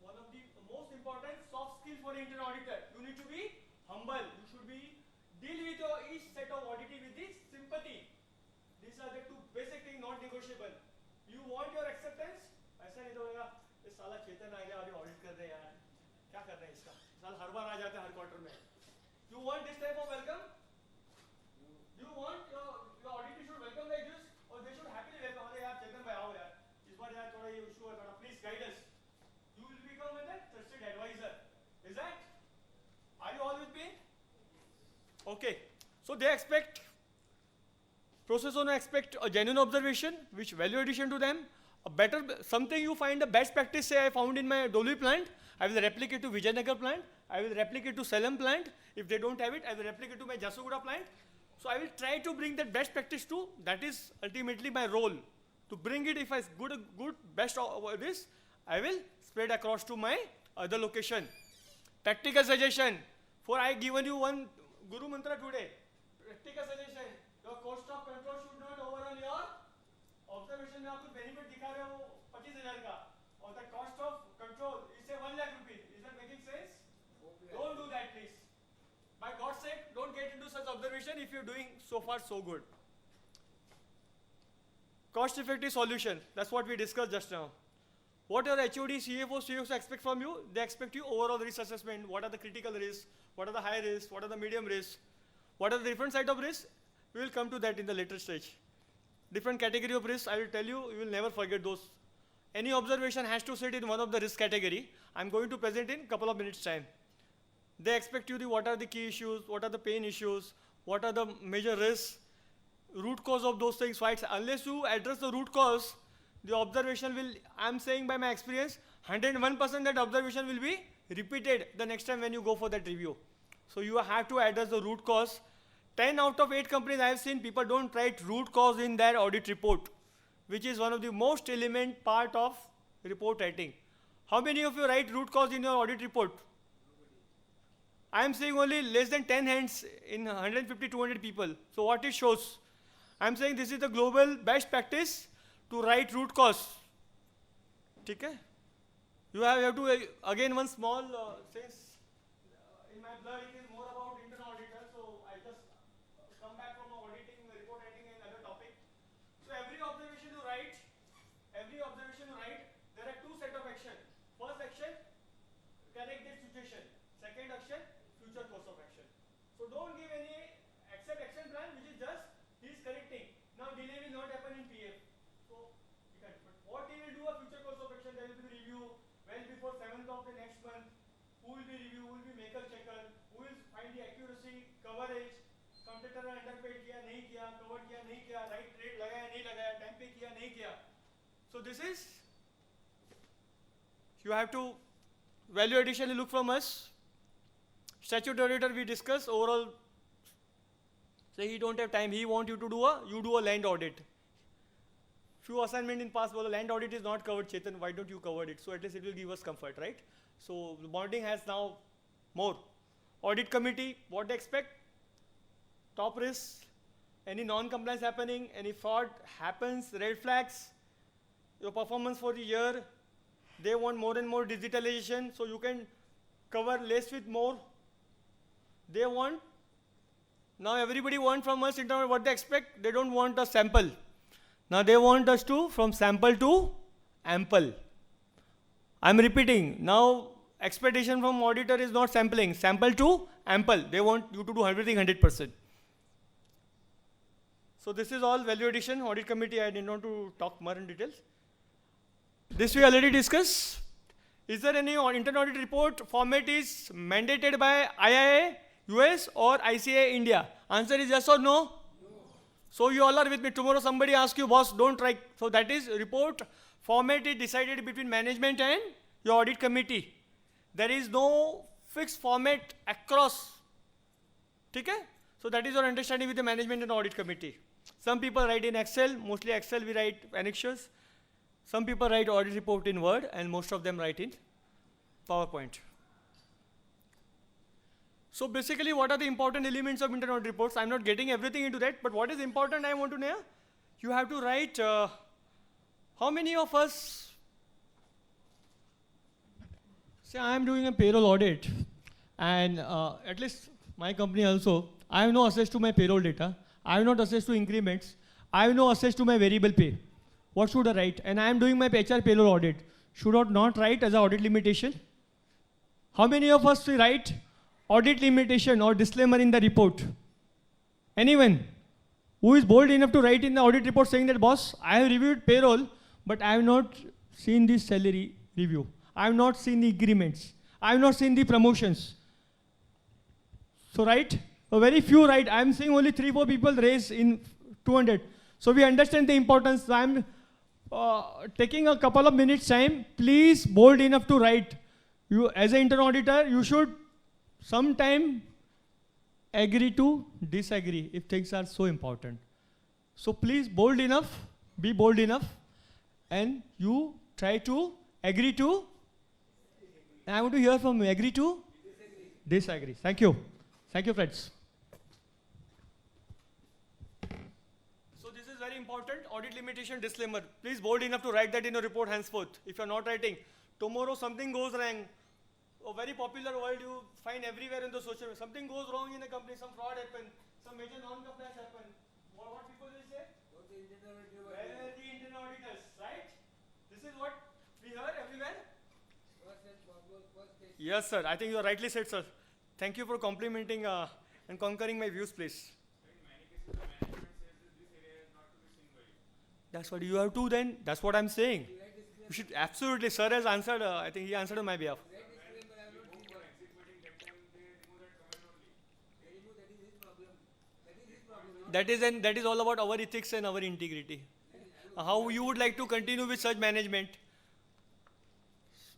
one of the most important soft skills for internal auditor. You need to be humble. You should deal with each set of auditing with this sympathy. These are the two basic things, not negotiable. You want your acceptance? ऐसा नहीं तो होगा इस साला चेतन आ गया अभी audit कर रहे हैं यार क्या कर रहे हैं इसका साल हर बार आ जाता है हर क्वार्टर में. You want this type of welcome? You want your auditor should welcome like this, or they should happily welcome. अरे यार चेतन भाई आओ यार इस बार यार थोड़ा ये इशू है थोड़ा please guide us. You will become a trusted advisor. Is that? Are you all with me? Okay. So they expect. Process owner expect a genuine observation, which value addition to them, a better, something you find a best practice, say I found in my Dolvi plant, I will replicate to Vijayanagar plant, I will replicate to Salem plant, if they don't have it, I will replicate to my Jharsuguda plant. So I will try to bring that best practice to, that is ultimately my role, to bring it, if I good best of this, I will spread across to my other location. Practical suggestion, for I given you one Guru Mantra today, practical suggestion. Your cost of control should not overrun your observation. में आपको benefit दिखा रहे हो 25,000 का, और the cost of control is say 1 lakh rupees. Is that making sense? Don't do that, please. By God's sake, don't get into such observation if you're doing so far so good. Cost-effective solution. That's what we discussed just now. What your HOD, CFOs expect from you? They expect you overall risk assessment. What are the critical risks? What are the high risks? What are the medium risks? What are the different side of risks? We will come to that in the later stage. Different category of risks, I will tell you, you will never forget those. Any observation has to sit in one of the risk category. I'm going to present in a couple of minutes time. They expect you what are the key issues, what are the pain issues, what are the major risks, root cause of those things. Right? Unless you address the root cause, the observation will, I'm saying by my experience, 101% that observation will be repeated the next time when you go for that review. So you have to address the root cause. 10 out of 8 companies I have seen, people don't write root cause in their audit report, which is one of the most element part of report writing. How many of you write root cause in your audit report? I am saying only less than 10 hands in 150, 200 people. So what it shows? I am saying this is the global best practice to write root cause. ठीक है? You have to, again, one small, since in my blood it is more about internal auditor, so I just come back from auditing, report writing and other topic. So every observation you write, there are two set of action. First action, correct this situation. Second action, future course of action. So don't give any accept action plan which is just he is correcting. Now delay will not happen in PF. So you can, but what he will do a future course of action, there will be the review well before 7th of the next month. Who will be review, who will be maker checker, who will find the accuracy, coverage, computer ने underpaid किया नहीं किया, cover किया नहीं किया, right trade लगाया नहीं लगाया, टाइम पे किया नहीं किया. So this is, you have to value addition look from us. Statutory auditor we discuss overall. Say he don't have time, he want you to do a land audit. Few assignment in past, well, the land audit is not covered, Chetan, why don't you cover it? So at least it will give us comfort, right? So the bonding has now more. Audit committee, what they expect? Top risk, any non-compliance happening, any fraud happens, red flags, your performance for the year, they want more and more digitalization, so you can cover less with more. They want, now everybody want from us in terms of what they expect, they don't want a sample. Now they want us to, from sample to ample. I'm repeating, now expectation from auditor is not sampling, sample to ample. They want you to do everything 100%. So this is all value addition, audit committee, I did not to talk more in details. This we already discussed. Is there any internal audit report format is mandated by IIA, US or ICA India? Answer is yes or no? So you all are with me. Tomorrow somebody asks you, boss, don't write. So that is report format is decided between management and your audit committee. There is no fixed format across. Okay? So that is your understanding with the management and audit committee. Some people write in Excel, mostly Excel we write annexures. Some people write audit report in Word and most of them write in PowerPoint. So basically what are the important elements of internal audit reports? I'm not getting everything into that, but what is important I want to know? You have to write, how many of us, say I am doing a payroll audit and at least my company also, I have no access to my payroll data, I have not access to increments, I have no access to my variable pay. What should I write? And I am doing my HR payroll audit. Should I not write as an audit limitation? How many of us will write audit limitation or disclaimer in the report? Anyone who is bold enough to write in the audit report saying that, boss, I have reviewed payroll, but I have not seen the salary review. I have not seen the agreements. I have not seen the promotions. So right, a very few right. I am seeing only 3-4 people raise in 200. So we understand the importance. I am taking a couple of minutes time. Please bold enough to write. You as an internal auditor, you should sometime agree to disagree if things are so important. So please bold enough, be bold enough, and you try to agree to. I want to hear from you. Agree to disagree. Thank you. Thank you, friends. So this is very important. Audit limitation disclaimer. Please bold enough to write that in your report henceforth. If you are not writing, tomorrow something goes wrong. A very popular word you find everywhere in the social media. Something goes wrong in a company, some fraud happen, some major non-compliance happen. What people will say? Where are the internal auditors, right? This is what we hear everywhere. Yes, sir. I think you are rightly said, sir. Thank you for complimenting and conquering my views, please. That's what you have to then. That's what I'm saying. You should absolutely, sir has answered. I think he answered on my behalf. That is all about our ethics and our integrity. How you would like to continue with such management.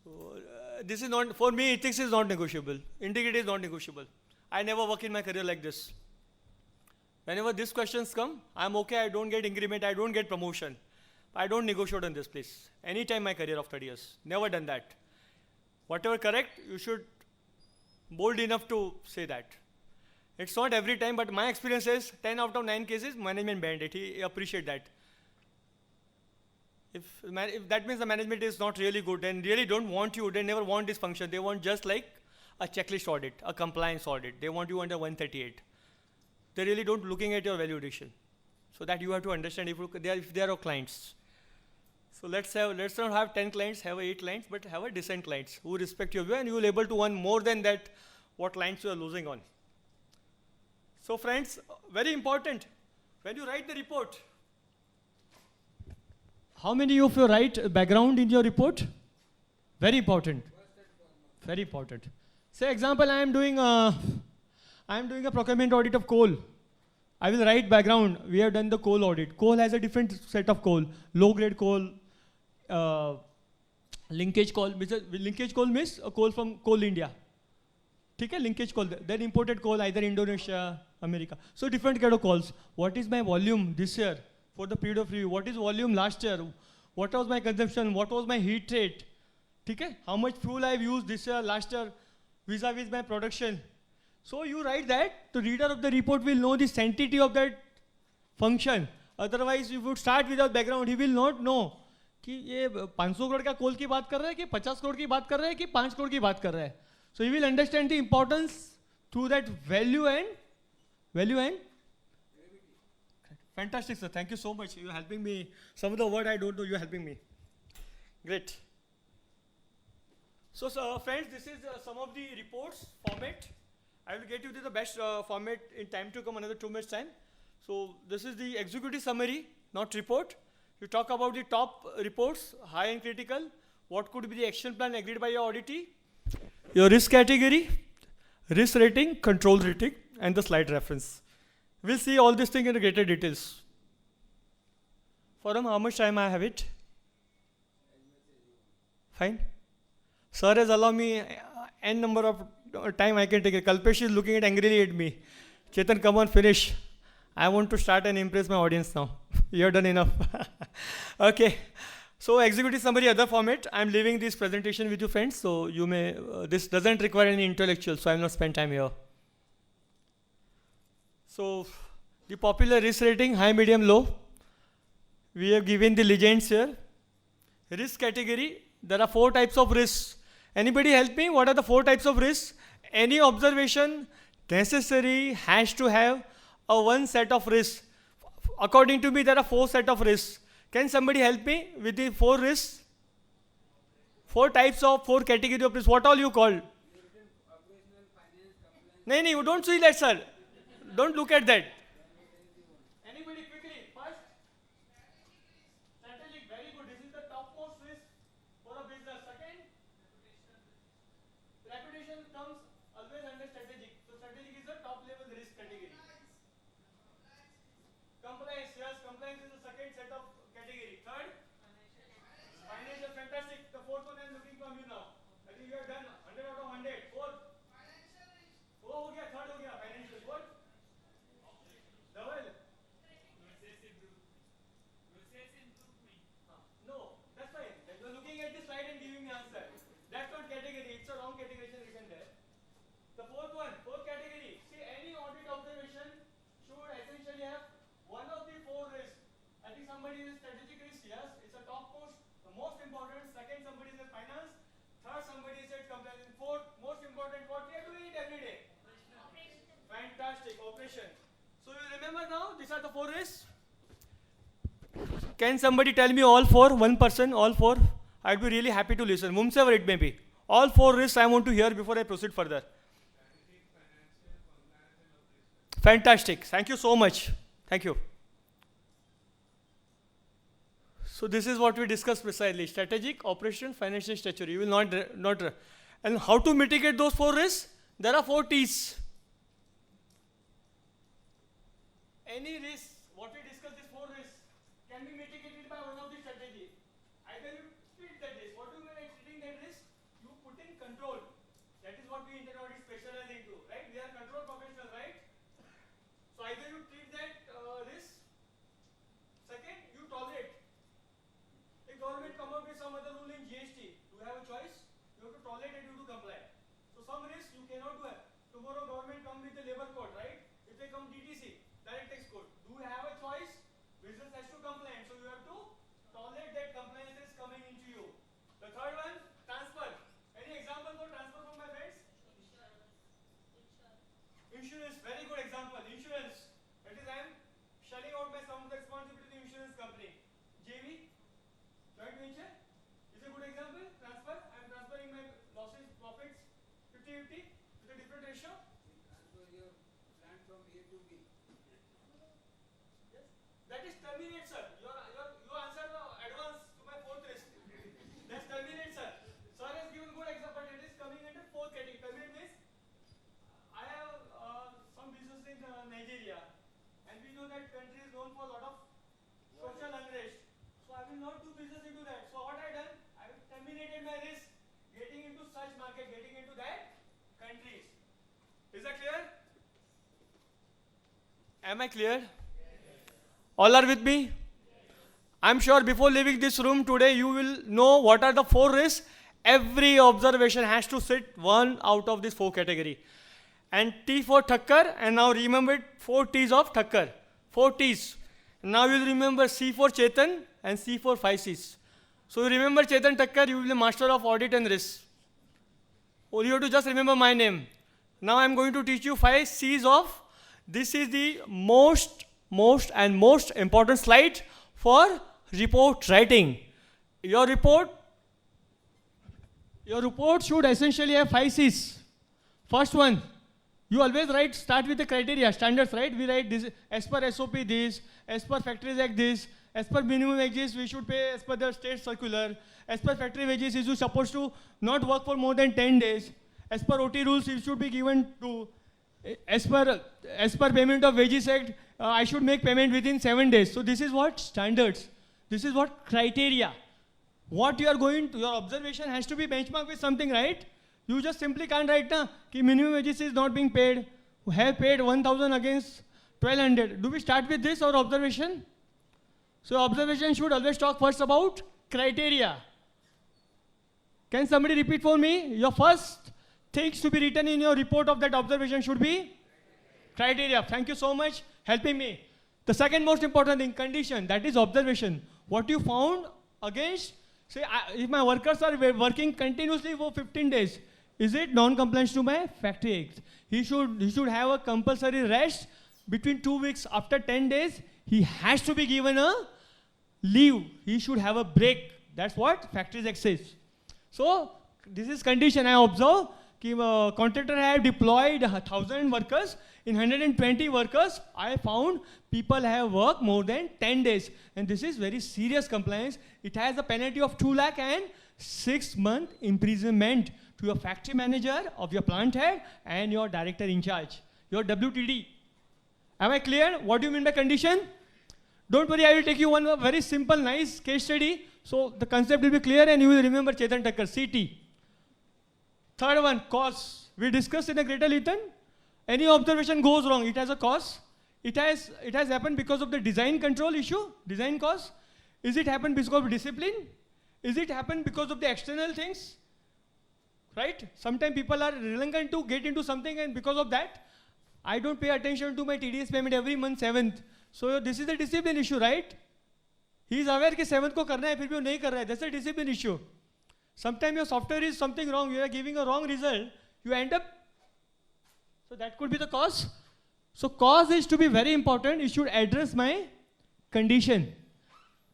So, this is not, for me, ethics is not negotiable. Integrity is not negotiable. I never work in my career like this. Whenever these questions come, I'm okay, I don't get increment, I don't get promotion. I don't negotiate on this, please. Anytime my career of 30 years. Never done that. Whatever correct, you should bold enough to say that. It's not every time, but my experience is 10 out of 9 cases, management banned it. He appreciate that. If that means the management is not really good and really don't want you, they never want this function. They want just like a checklist audit, a compliance audit. They want you under 138. They really don't looking at your value addition. So that you have to understand if they are your clients. So let's not have 10 clients, have 8 clients, but have a decent clients who respect your view, and you will able to earn more than that what clients you are losing on. So friends, very important, when you write the report, how many of you write background in your report? Very important. Very important. Say example, I am doing a procurement audit of coal. I will write background. We have done the coal audit. Coal has a different set of coal. Low grade coal, linkage coal. Linkage coal means a coal from Coal India. Okay, linkage coal. Then imported coal, either Indonesia, America. So different kind of coals. What is my volume this year for the period of review? What is volume last year? What was my consumption? What was my heat rate? Okay, how much fuel I have used this year, last year, vis-a-vis my production. So you write that, the reader of the report will know the sanctity of that function. Otherwise, if you would start without background, he will not know कि ये 500 करोड़ का कोल की बात कर रहा है कि 50 करोड़ की बात कर रहा है कि 5 करोड़ की बात कर रहा है. So he will understand the importance through that value and fantastic, sir. Thank you so much. You are helping me. Some of the word I don't know, you are helping me. Great. So friends, this is some of the reports format. I will get you to the best format in time to come, another 2 minutes time. So this is the executive summary, not report. You talk about the top reports, high and critical. What could be the action plan agreed by your auditee? Your risk category, risk rating, control rating, and the slide reference. We'll see all this thing in greater details. Forum, how much time I have it? Fine. Sir has allowed me n number of time I can take it. Kalpesh is looking angrily at me. Chetan, come on, finish. I want to start and impress my audience now. You have done enough. Okay. So executive summary, other format. I'm leaving this presentation with you friends. So you may, this doesn't require any intellectual, so I will not spend time here. So the popular risk rating, high, medium, low. We have given the legends here. Risk category, there are 4 types of risks. Anybody help me? What are the 4 types of risks? Any observation necessary has to have a one set of risks. According to me, there are 4 set of risks. Can somebody help me with the 4 risks? 4 types of 4 category of risks. What all you call? No, you don't see that, sir. Don't look at that. Anybody quickly? First, strategic, very good. This is the topmost risk for a business. Second, reputation comes always under strategic. So strategic is the top level risk category. Compliance, yes, compliance is the second set of category. Third, financial, fantastic. The 4th one I am looking from you now. I think you have done 100 out of 100. 4th. हो गया, third हो गया, financial. 4th. Double. No, that's fine. You are looking at the slide and giving me answer. That's not category. It's a wrong categorization written there. The 4th one, 4th category. See, any audit observation should essentially have one of the 4 risks. I think somebody is strategic risk. Yes, it's a topmost, the most important. Second, somebody is a finance. Third, somebody is a compliance. 4th, most important. What we are doing it every day. Fantastic, operation. So you remember now, these are the 4 risks. Can somebody tell me all 4? One person, all 4? I'd be really happy to listen. Whomsoever it may be. All 4 risks I want to hear before I proceed further. Fantastic. Thank you so much. Thank you. So this is what we discussed precisely. Strategic, operation, financial, statutory. You will not. And how to mitigate those 4 risks? There are 4 T's. Any risk, what we discussed, these 4 risks, can be mitigated by one of the strategies. Either you treat that risk. What do you mean by treating that risk? You put in control. That is what we internal audit specialize into, right? We are control professionals, right? So either you treat that risk. Second, you tolerate. If government come up with some other rule in GST, do you have a choice? You have to tolerate and you have to comply. So some risks you cannot do. Tomorrow government come with the labor code, right? If they come DTC, direct tax code. Do you have a choice? Business has to comply, so you have to tolerate that compliance. White venture is a good example. Transfer. I am transferring my losses, profits 50-50 with a different ratio. Transfer your plant from A to B. Yes. That is terminate, sir. You answer the advance to my fourth risk. That's terminate, sir. Sir has given good example. It is coming under fourth category. Terminate means I have some business in Nigeria, and we know that country is known for a lot of social unrest. So I will not do business into that. So what I done? I have terminated my risk, getting into such market, getting into that countries. Is that clear? Am I clear? All are with me? I'm sure before leaving this room today, you will know what are the 4 risks. Every observation has to sit one out of these 4 category. And T for Thakkar, and now remember 4 T's of Thakkar. 4 T's. Now you'll remember C for Chetan and C for 5 C's. So you remember Chetan Thakkar, you will be master of audit and risk. Or you have to just remember my name. Now I'm going to teach you 5 C's of, this is the most important slide for report writing. Your report should essentially have 5 C's. First one, you always start with the criteria, standards, right? We write this, as per SOP this, as per Factories Act this, as per minimum wages we should pay as per the state circular, as per factory wages you supposed to not work for more than 10 days, as per OT rules you should be given to, as per payment of wages act, I should make payment within 7 days. So this is what standards, this is what criteria. What you are going to, your observation has to be benchmarked with something, right? You just simply can't write na ki minimum wages is not being paid, have paid 1,000 against 1,200. Do we start with this or observation? So observation should always talk first about criteria. Can somebody repeat for me? Your first things to be written in your report of that observation should be criteria. Thank you so much helping me. The second most important thing, condition, that is observation. What you found against, say if my workers are working continuously for 15 days, is it non-compliance to my factory act? He should have a compulsory rest between 2 weeks. After 10 days, he has to be given a leave. He should have a break. That's what Factories Act says. So this is condition. I observe contractor have deployed 1,000 workers. In 120 workers, I found people have worked more than 10 days. And this is very serious compliance. It has a penalty of 2 lakh and 6 month imprisonment to your factory manager, of your plant head, and your director in charge, your WTD. Am I clear? What do you mean by condition? Don't worry, I will take you one very simple, nice case study. So the concept will be clear and you will remember Chetan Thakkar, CT. Third one, cause. We discussed in a greater Lithan. Any observation goes wrong, it has a cause. It has happened because of the design control issue, design cause. Is it happened because of discipline? Is it happened because of the external things? Right? Sometimes people are reluctant to get into something, and because of that, I don't pay attention to my TDS payment every month 7th. So this is a discipline issue, right? He is aware that 7th को करना है, फिर भी वो नहीं कर रहा है. That's a discipline issue. Sometimes your software is something wrong. You are giving a wrong result. You end up. So that could be the cause. So cause is to be very important. It should address my condition.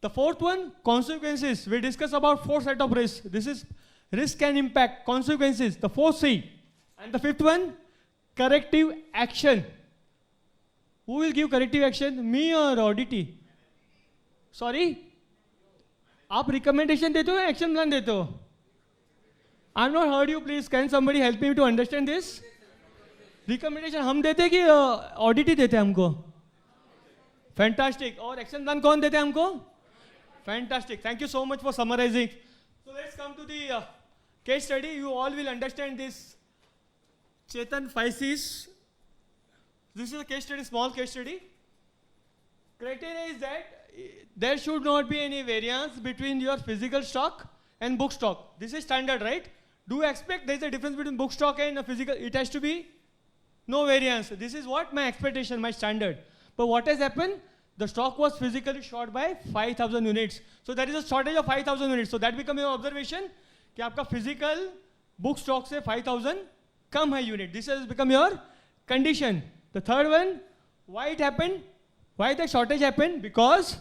The fourth one, consequences. We discuss about 4 set of risks. This is risk and impact, consequences, the 4 C. And the 5th one, corrective action. Who will give corrective action? Me or Audit? Sorry? आप recommendation देते हो या action plan देते हो? I have not heard you, please. Can somebody help me to understand this? Recommendation हम देते कि Audit ही देते हमको? Fantastic. और action plan कौन देते हमको? Fantastic. Thank you so much for summarizing. So let's come to the case study. You all will understand this. Chetan 5 C's. This is a case study, small case study. Criteria is that there should not be any variance between your physical stock and book stock. This is standard, right? Do you expect there is a difference between book stock and physical? It has to be no variance. This is what my expectation, my standard. But what has happened? The stock was physically short by 5,000 units. So there is a shortage of 5,000 units. So that becomes your observation कि आपका physical book stock से 5,000 कम है unit. This has become your condition. The third one, why it happened? Why the shortage happened? Because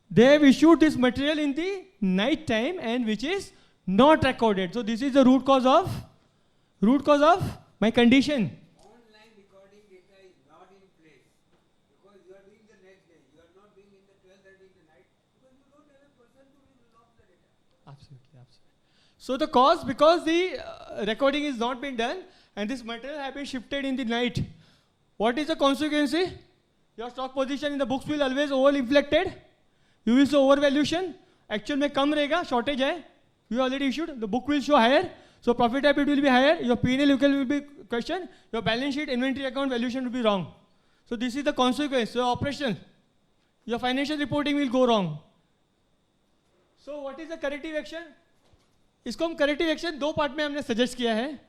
They have issued this material in the night time and which is not recorded. So this is the root cause of my condition. Online recording data is not in place because you are doing the next day. You are not doing in the 12:30 in the night because you don't have a person to log the data. Absolutely, absolutely. So the cause, because the recording is not been done and this material have been shifted in the night. What is the consequence? Your stock position in the books will always over-inflected. You will show overvaluation. Actual में कम रहेगा, shortage है. You already issued. The book will show higher. So profit habit will be higher. Your P&L will be questioned. Your balance sheet, inventory account valuation will be wrong. So this is the consequence. Your operation, your financial reporting will go wrong. So what is the corrective action? इसको हम corrective action दो part में हमने suggest किया है.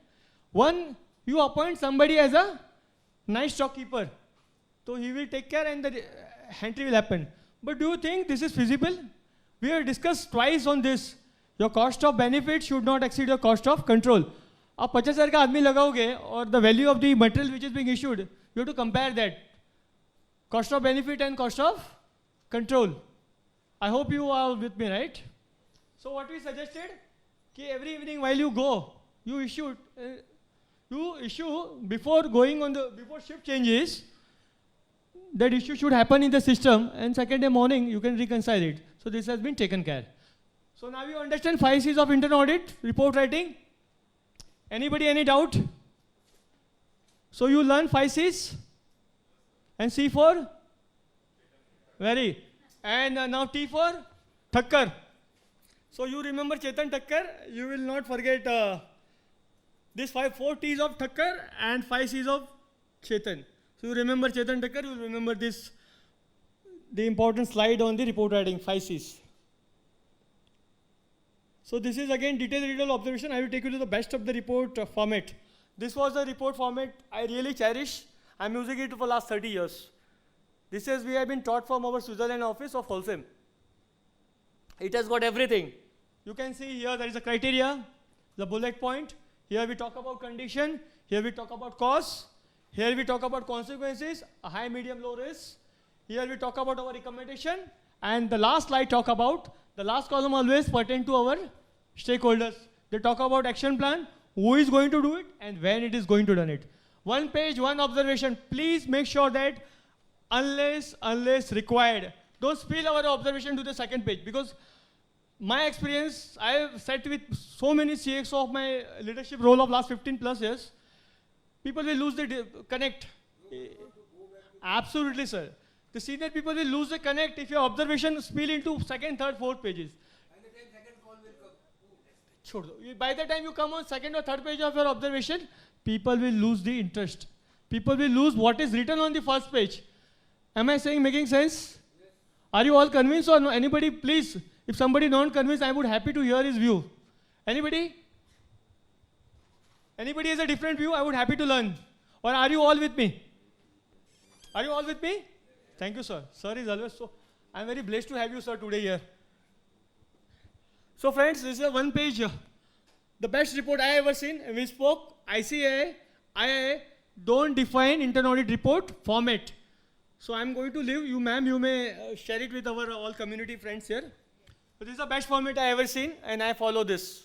One, you appoint somebody as a nice stockkeeper. So he will take care and the entry will happen. But do you think this is feasible? We have discussed twice on this. Your cost of benefit should not exceed your cost of control. आप 50,000 का आदमी लगाओगे और the value of the material which is being issued, you have to compare that. Cost of benefit and cost of control. I hope you are with me, right? So what we suggested, कि every evening while you go, you issue before going on before shift changes, that issue should happen in the system and second day morning you can reconcile it. So this has been taken care. So now you understand 5 C's of internal audit, report writing. Anybody any doubt? So you learn 5 C's and C for? Very. And now T for? Thakkar. So you remember Chetan Thakkar, you will not forget this 4 T's of Thakkar and 5 C's of Chetan. So you remember Chetan Thakkar, you will remember this, the important slide on the report writing, 5 C's. So this is again detailed observation. I will take you to the best of the report format. This was the report format I really cherish. I am using it for the last 30 years. This is we have been taught from our Switzerland office of Holcim. It has got everything. You can see here there is a criteria, the bullet point. Here we talk about condition. Here we talk about cause. Here we talk about consequences, a high, medium, low risk. Here we talk about our recommendation. And the last slide talk about, the last column always pertain to our stakeholders. They talk about action plan, who is going to do it and when it is going to done it. One page, one observation. Please make sure that unless required, don't spill our observation to the second page, because my experience, I have sat with so many CXO of my leadership role of last 15 plus years. People will lose the connect. Absolutely, sir. The senior people will lose the connect if your observation spill into second, third, fourth pages. And the second call will come. By the time you come on second or third page of your observation, people will lose the interest. People will lose what is written on the first page. Am I saying making sense? Yes. Are you all convinced or no? Anybody, please, if somebody not convinced, I would happy to hear his view. Anybody? Anybody has a different view? I would happy to learn. Or are you all with me? Are you all with me? Thank you, sir. Sir is always so. I am very blessed to have you, sir, today here. So, friends, this is a one page. The best report I ever seen. We spoke. ICAI, IIA don't define internal audit report format. So, I am going to leave you, ma'am. You may share it with our all community friends here. But this is the best format I ever seen, and I follow this.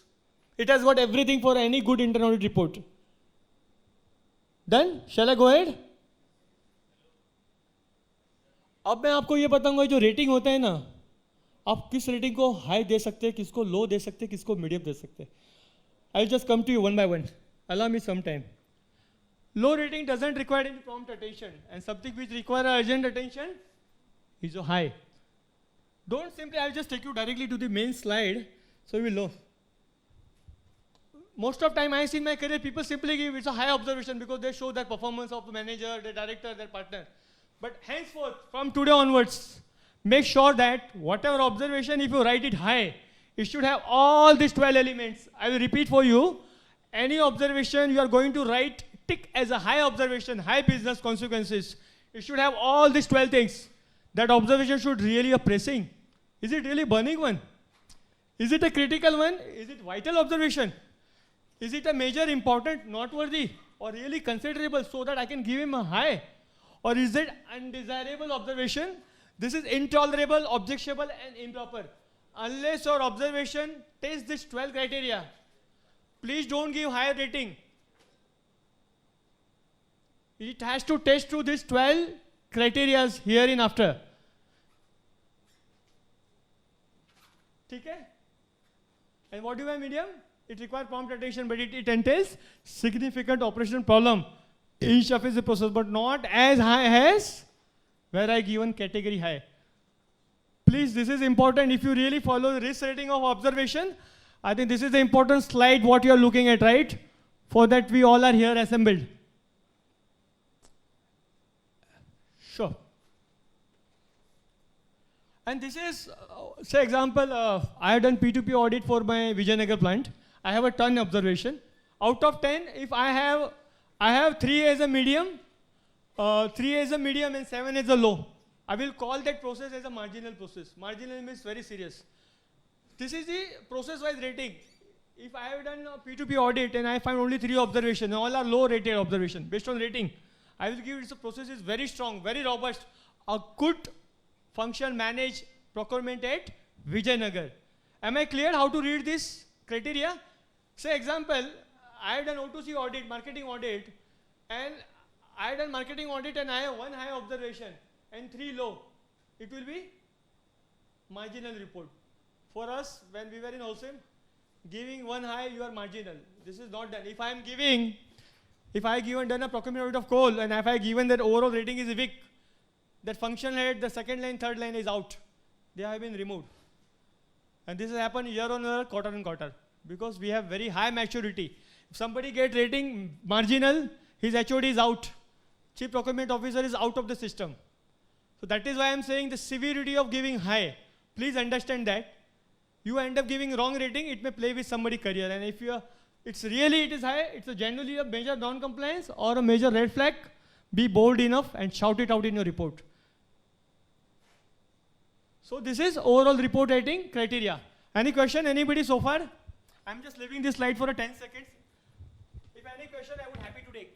It has got everything for any good internal audit report. Done? Shall I go ahead? अब मैं आपको ये बताऊंगा जो rating होता है ना, आप किस रेटिंग को हाई दे सकते हैं, किसको लो दे सकते हैं, किसको मीडियम दे सकते हैं. I will just come to you one by one. Allow me some time. Low rating doesn't require any prompt attention, and something which requires urgent attention is a high. Don't simply, I'll just take you directly to the main slide, so you will know. Most of time I see in my career, people simply give it's a high observation because they show their performance of the manager, the director, their partner. But henceforth, from today onwards, make sure that whatever observation, if you write it high, it should have all these 12 elements. I will repeat for you. Any observation you are going to write, tick as a high observation, high business consequences. It should have all these 12 things. That observation should really be pressing. Is it really burning one? Is it a critical one? Is it vital observation? Is it a major, important, noteworthy, or really considerable so that I can give him a high? Or is it undesirable observation This is intolerable, objectionable, and improper. Unless your observation tests this 12 criteria, please don't give higher rating. It has to test to this 12 criteria hereinafter. Okay? And what do you have medium? It requires prompt attention, but it entails significant operational problem. Each of is a process, but not as high as where I given category high. Please, this is important. If you really follow the risk rating of observation, I think this is the important slide what you are looking at, right? For that we all are here assembled. Sure. And this is, say example, I have done P2P audit for my Vijayanagar plant. I have a ton observation. Out of 10, if I have 3 as a medium, 3 as a medium and 7 as a low. I will call that process as a marginal process. Marginal means very serious. This is the process-wise rating. If I have done a P2P audit and I find only 3 observations, all are low rated observation based on rating, I will give it, the process is very strong, very robust, a good function managed procurement at Vijayanagar. Am I clear how to read this criteria? Say example, I have done O2C audit, marketing audit, and I have done marketing audit and I have 1 high observation and 3 low. It will be marginal report. For us, when we were in OSIM, giving 1 high, you are marginal. This is not done. If I am giving, if I given done a procurement audit of coal and if I given that overall rating is weak, that function head, the second line, third line is out. They have been removed. And this has happened year on year, quarter on quarter. Because we have very high maturity. If somebody get rating marginal, his HOD is out. Chief Procurement Officer is out of the system. So that is why I am saying the severity of giving high. Please understand that. You end up giving wrong rating, it may play with somebody's career. And if you are, it is high, it's generally a major non-compliance or a major red flag, be bold enough and shout it out in your report. So this is overall report rating criteria. Any question, anybody so far? I'm just leaving this slide for 10 seconds. If any question, I would happy to take.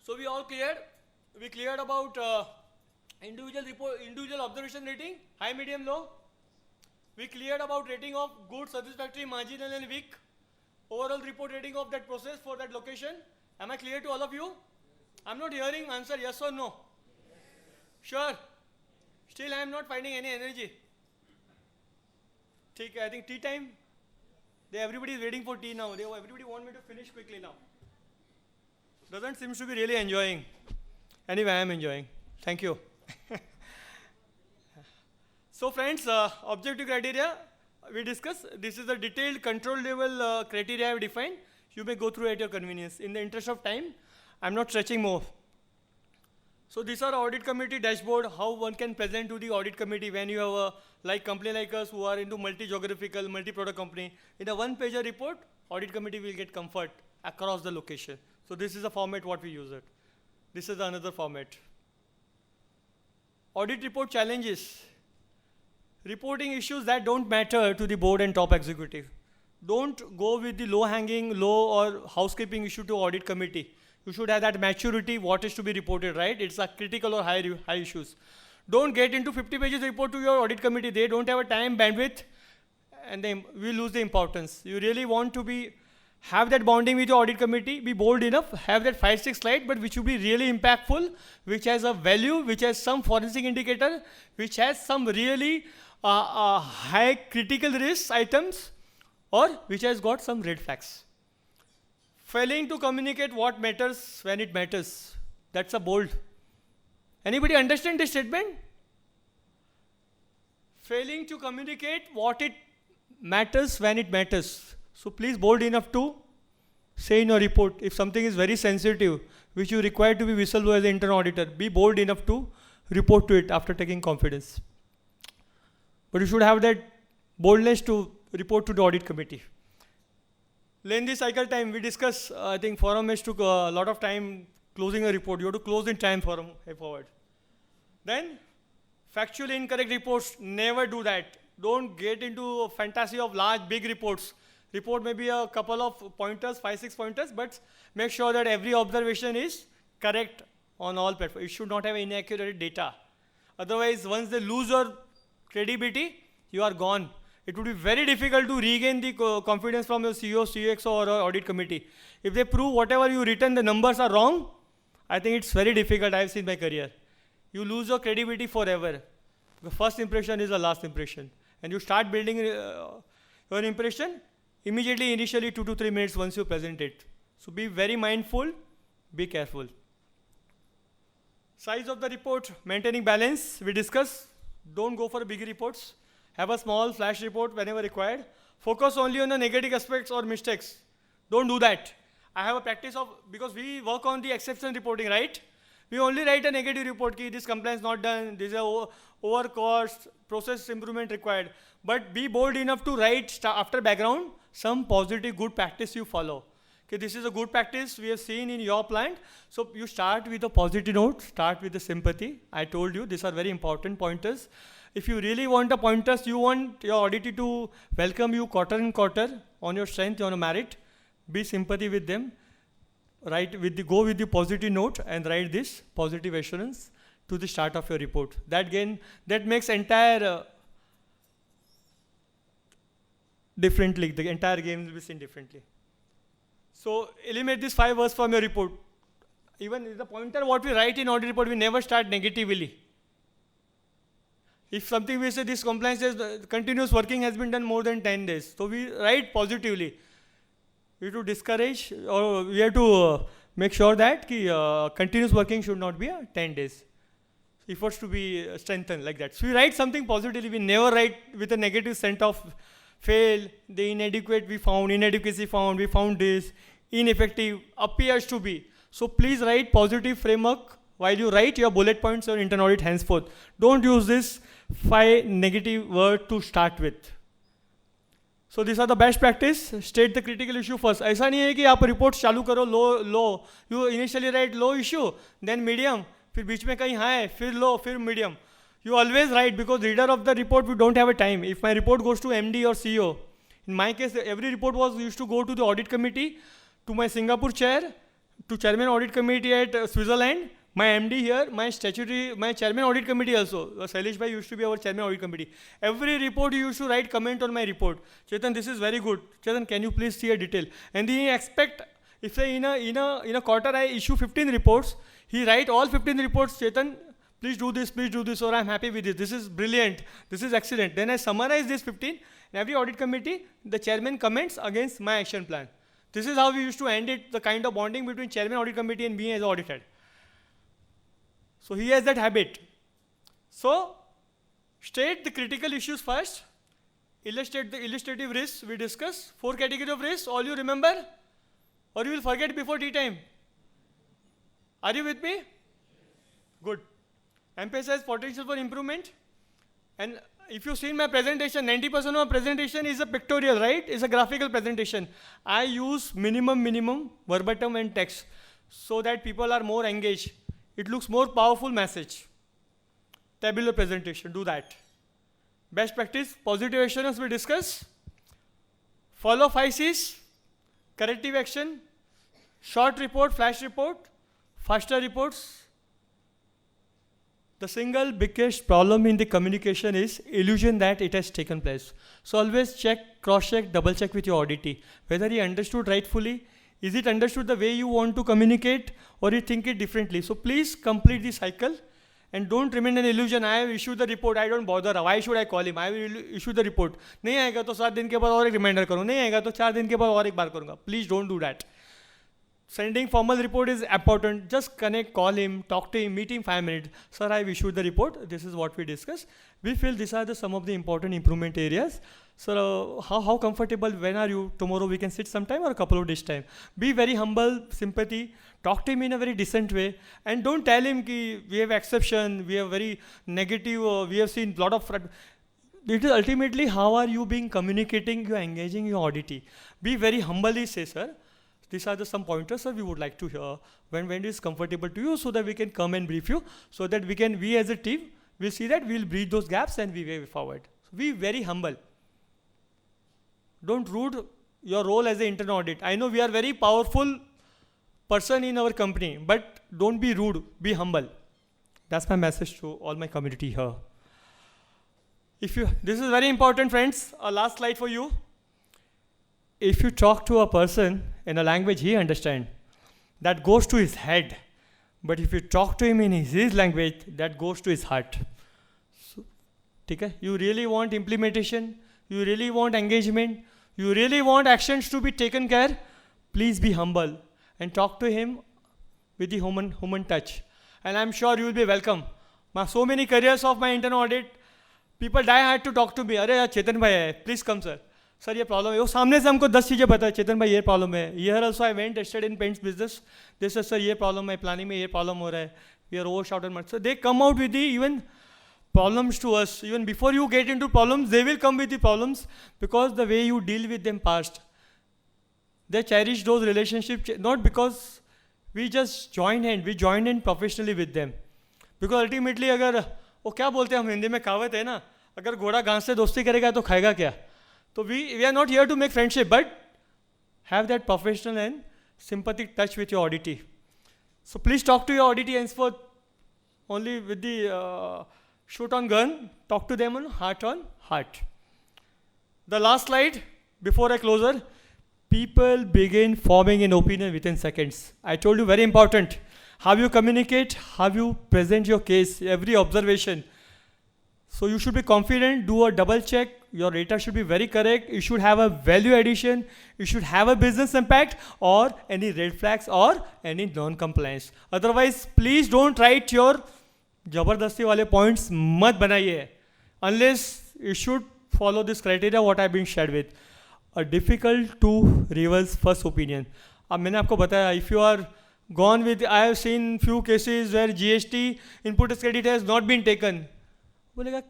So we all cleared? We cleared about individual observation rating, high, medium, low. We cleared about rating of good, satisfactory, marginal and weak. Overall report rating of that process for that location. Am I clear to all of you? I'm not hearing answer yes or no. Sure. Still I am not finding any energy. I think tea time. Everybody is waiting for tea now. Everybody want me to finish quickly now. Doesn't seem to be really enjoying. Anyway, I am enjoying. Thank you. So friends, objective criteria we discuss. This is the detailed control level criteria I have defined. You may go through at your convenience. In the interest of time, I am not stretching more. So these are audit committee dashboard, how one can present to the audit committee when you have a company like us who are into multi-geographical, multi-product company. In a one-pager report, audit committee will get comfort across the location. So this is the format what we use it. This is another format. Audit report challenges. Reporting issues that don't matter to the board and top executive. Don't go with the low-hanging, low or housekeeping issue to audit committee. You should have that maturity, what is to be reported, right? It's a critical or high issues. Don't get into 50 pages report to your audit committee. They don't have a time, bandwidth, and they will lose the importance. You really want to have that bonding with your audit committee, be bold enough, have that 5-6 slide, but which will be really impactful, which has a value, which has some forensic indicator, which has some really high critical risk items, or which has got some red flags. Failing to communicate what matters when it matters. That's a bold. Anybody understand this statement? Failing to communicate what it matters when it matters. So please bold enough to say in your report, if something is very sensitive, which you require to be whistleblower as an internal auditor, be bold enough to report to it after taking confidence. But you should have that boldness to report to the audit committee. Lengthy cycle time, we discuss, I think forum has took a lot of time closing a report. You have to close in time forum, forward. Then, factually incorrect reports, never do that. Don't get into a fantasy of large, big reports. Report may be a couple of pointers, 5-6 pointers, but make sure that every observation is correct on all platforms. You should not have inaccurate data. Otherwise, once they lose your credibility, you are gone. It would be very difficult to regain the confidence from your CEO, CXO or audit committee. If they prove whatever you written, the numbers are wrong, I think it's very difficult. I have seen my career. You lose your credibility forever. The first impression is the last impression. And you start building your impression immediately, initially 2 to 3 minutes once you present it. So be very mindful, be careful. Size of the report, maintaining balance, we discuss. Don't go for big reports. Have a small flash report whenever required. Focus only on the negative aspects or mistakes. Don't do that. I have a practice of, because we work on the exception reporting, right? We only write a negative report, ki this compliance not done, this is over cost, process improvement required. But be bold enough to write after background some positive good practice you follow. Okay, this is a good practice we have seen in your plant. So you start with a positive note, start with the sympathy. I told you these are very important pointers. If you really want the pointers, you want your auditor to welcome you quarter and quarter on your strength, on your merit. Be sympathy with them. Go with the positive note and write this positive assurance to the start of your report. That makes entire differently. The entire game will be seen differently. So eliminate these 5 words from your report. Even the pointer what we write in audit report, we never start negatively. If something we say this compliance is continuous working has been done more than 10 days. So we write positively. We have to discourage, or we have to make sure that continuous working should not be 10 days. Efforts to be strengthened like that. So we write something positively. We never write with a negative scent of fail, the inadequate we found, inadequacy found, we found this, ineffective, appears to be. So please write positive framework while you write your bullet points or internal audit henceforth. Don't use this 5 negative word to start with. So these are the best practice. State the critical issue first. ऐसा नहीं है कि आप reports चालू करो low. You initially write low issue, then medium, फिर बीच में कहीं high, फिर low, फिर medium. You always write, because reader of the report, we don't have a time. If my report goes to MD or CEO, in my case, every report was used to go to the audit committee, to my Singapore chair, to chairman audit committee at Switzerland, my MD here, my chairman audit committee also. Sailesh Bhai used to be our chairman audit committee. Every report you used to write comment on my report. Chetan, this is very good. Chetan, can you please see a detail? And then he expect, if say in a quarter I issue 15 reports, he write all 15 reports, Chetan, please do this, or I'm happy with this. This is brilliant. This is excellent. Then I summarize this 15. In every audit committee, the chairman comments against my action plan. This is how we used to end it, the kind of bonding between chairman audit committee and me as audit head. So he has that habit. So state the critical issues first. Illustrate the illustrative risks we discuss. 4 categories of risks. All you remember? Or you will forget before tea time? Are you with me? Good. Emphasize potential for improvement. And if you've seen my presentation, 90% of my presentation is a pictorial, right? It's a graphical presentation. I use minimum, verbatim and text, so that people are more engaged. It looks more powerful message. Tabular presentation, do that. Best practice, positive assurance we discuss. Follow 5 C's, corrective action, short report, flash report, faster reports. The single biggest problem in the communication is illusion that it has taken place. So always check, cross-check, double-check with your auditee, whether he understood rightfully. Is it understood the way you want to communicate, or you think it differently? So please complete the cycle and don't remain an illusion. I have issued the report, I don't bother. Why should I call him? I will issue the report. नहीं आएगा तो 7 दिन के बाद और एक reminder करूँ. नहीं आएगा तो 4 दिन के बाद और एक बार करूँगा. Please don't do that. Sending formal report is important. Just connect, call him, talk to him, meet him 5 minutes. Sir, I have issued the report. This is what we discussed. We feel these are some of the important improvement areas. So how comfortable, when are you? Tomorrow we can sit sometime or a couple of days time. Be very humble, sympathy. Talk to him in a very decent way. And don't tell him ki we have exception, we have very negative, we have seen lot of fraud. It is ultimately how are you being communicating, you are engaging your auditee. Be very humbly say, sir, these are some pointers, sir, we would like to hear when it is comfortable to you, so that we can come and brief you, so that we as a team will see that we will bridge those gaps and we way forward. So be very humble. Don't rude your role as an internal audit. I know we are very powerful person in our company, but don't be rude, be humble. That's my message to all my community here. This is very important, friends. A last slide for you. If you talk to a person in a language he understands, that goes to his head. But if you talk to him in his language, that goes to his heart. So, okay? You really want implementation, you really want engagement, you really want actions to be taken care, please be humble and talk to him with the human touch. And I'm sure you will be welcome. So many careers of my internal audit, people die hard to talk to me. अरे यार चेतन भाई है, please come sir. Sir ये problem है, वो सामने से हमको 10 चीज़ें बताए, चेतन भाई ये प्रॉब्लम है. Here also I went yesterday in paints business. They said sir ये प्रॉब्लम है, प्लानिंग में ये प्रॉब्लम हो रहा है. We are overshot and much. So they come out with the even problems to us. Even before you get into problems, they will come with the problems because the way you deal with them past. They cherish those relationships not because we just join hand, we join in professionally with them. Because ultimately अगर वो क्या बोलते हैं हम हिंदी में कहावत है ना, अगर घोड़ा घास से दोस्ती करेगा तो खाएगा क्या. So we are not here to make friendship, but have that professional and sympathetic touch with your auditee. So please talk to your auditee henceforth only with the shoot on gun, talk to them on heart. The last slide before I close her, people begin forming an opinion within seconds. I told you very important, how you communicate, how you present your case, every observation. So you should be confident, do a double check, your data should be very correct, you should have a value addition, you should have a business impact or any red flags or any non-compliance. Otherwise, please don't write your जबरदस्ती वाले points मत बनाइए. Unless you should follow this criteria what I've been shared with. A difficult to reverse first opinion. अब मैंने आपको बताया, if you are gone with, I have seen few cases where GST input as credit has not been taken. बोलेगा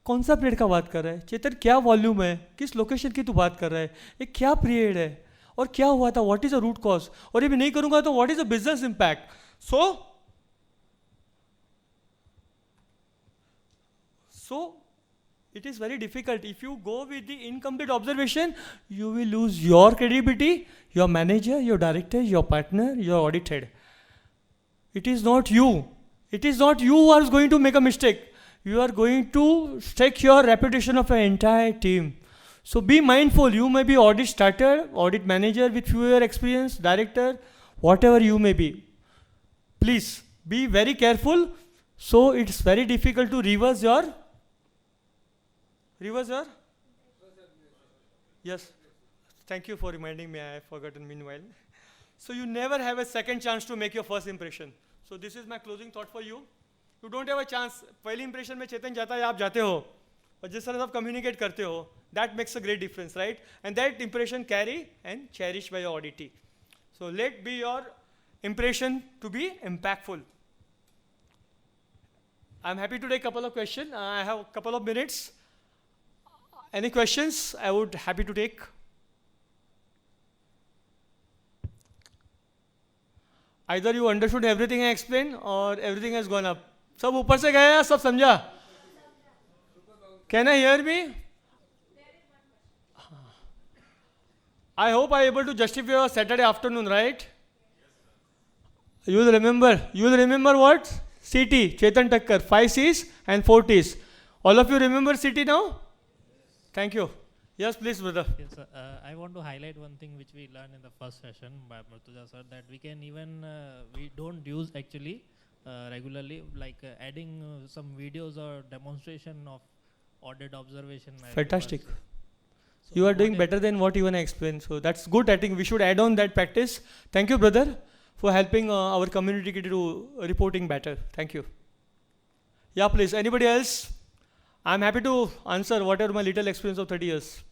कौन सा period का बात कर रहा है चेतन, क्या वॉल्यूम है, किस लोकेशन की तू बात कर रहा है, ये क्या पीरियड है और क्या हुआ था, what is a root cause, और ये भी नहीं करूंगा तो what is a business impact. So it is very difficult. If you go with the incomplete observation, you will lose your credibility, your manager, your director, your partner, your audit head. It is not you. It is not you who is going to make a mistake. You are going to stake your reputation of an entire team. So be mindful. You may be audit starter, audit manager with few year experience, director, whatever you may be. Please be very careful. So it's very difficult to reverse your. Yes. Thank you for reminding me. I have forgotten meanwhile. So you never have a second chance to make your first impression. So this is my closing thought for you. You don't have a chance. पहली impression में चेतन जाता है, आप जाते हो, और जिस तरह से आप communicate करते हो, that makes a great difference, right? And that impression carry and cherished by your auditee. So let be your impression to be impactful. I'm happy to take a couple of questions. I have a couple of minutes. Any questions? I would happy to take. Either you understood everything I explained or everything has gone up. सब ऊपर से गया, सब समझा? Can I hear me? I hope I am able to justify your Saturday afternoon, right? You will remember what? CT, Chetan Thakkar, 5 C's and 4 T's. All of you remember CT now? Thank you. Yes, please, brother. Yes, sir. I want to highlight one thing which we learned in the first session by Murtuza sir, that we can even, we don't use actually regularly, like adding some videos or demonstration of audit observation. Fantastic. So you are doing better than what even I explained. So that's good. I think we should add on that practice. Thank you, brother, for helping our community to do reporting better. Thank you. Yeah, please. Anybody else? I'm happy to answer whatever my little experience of 30 years.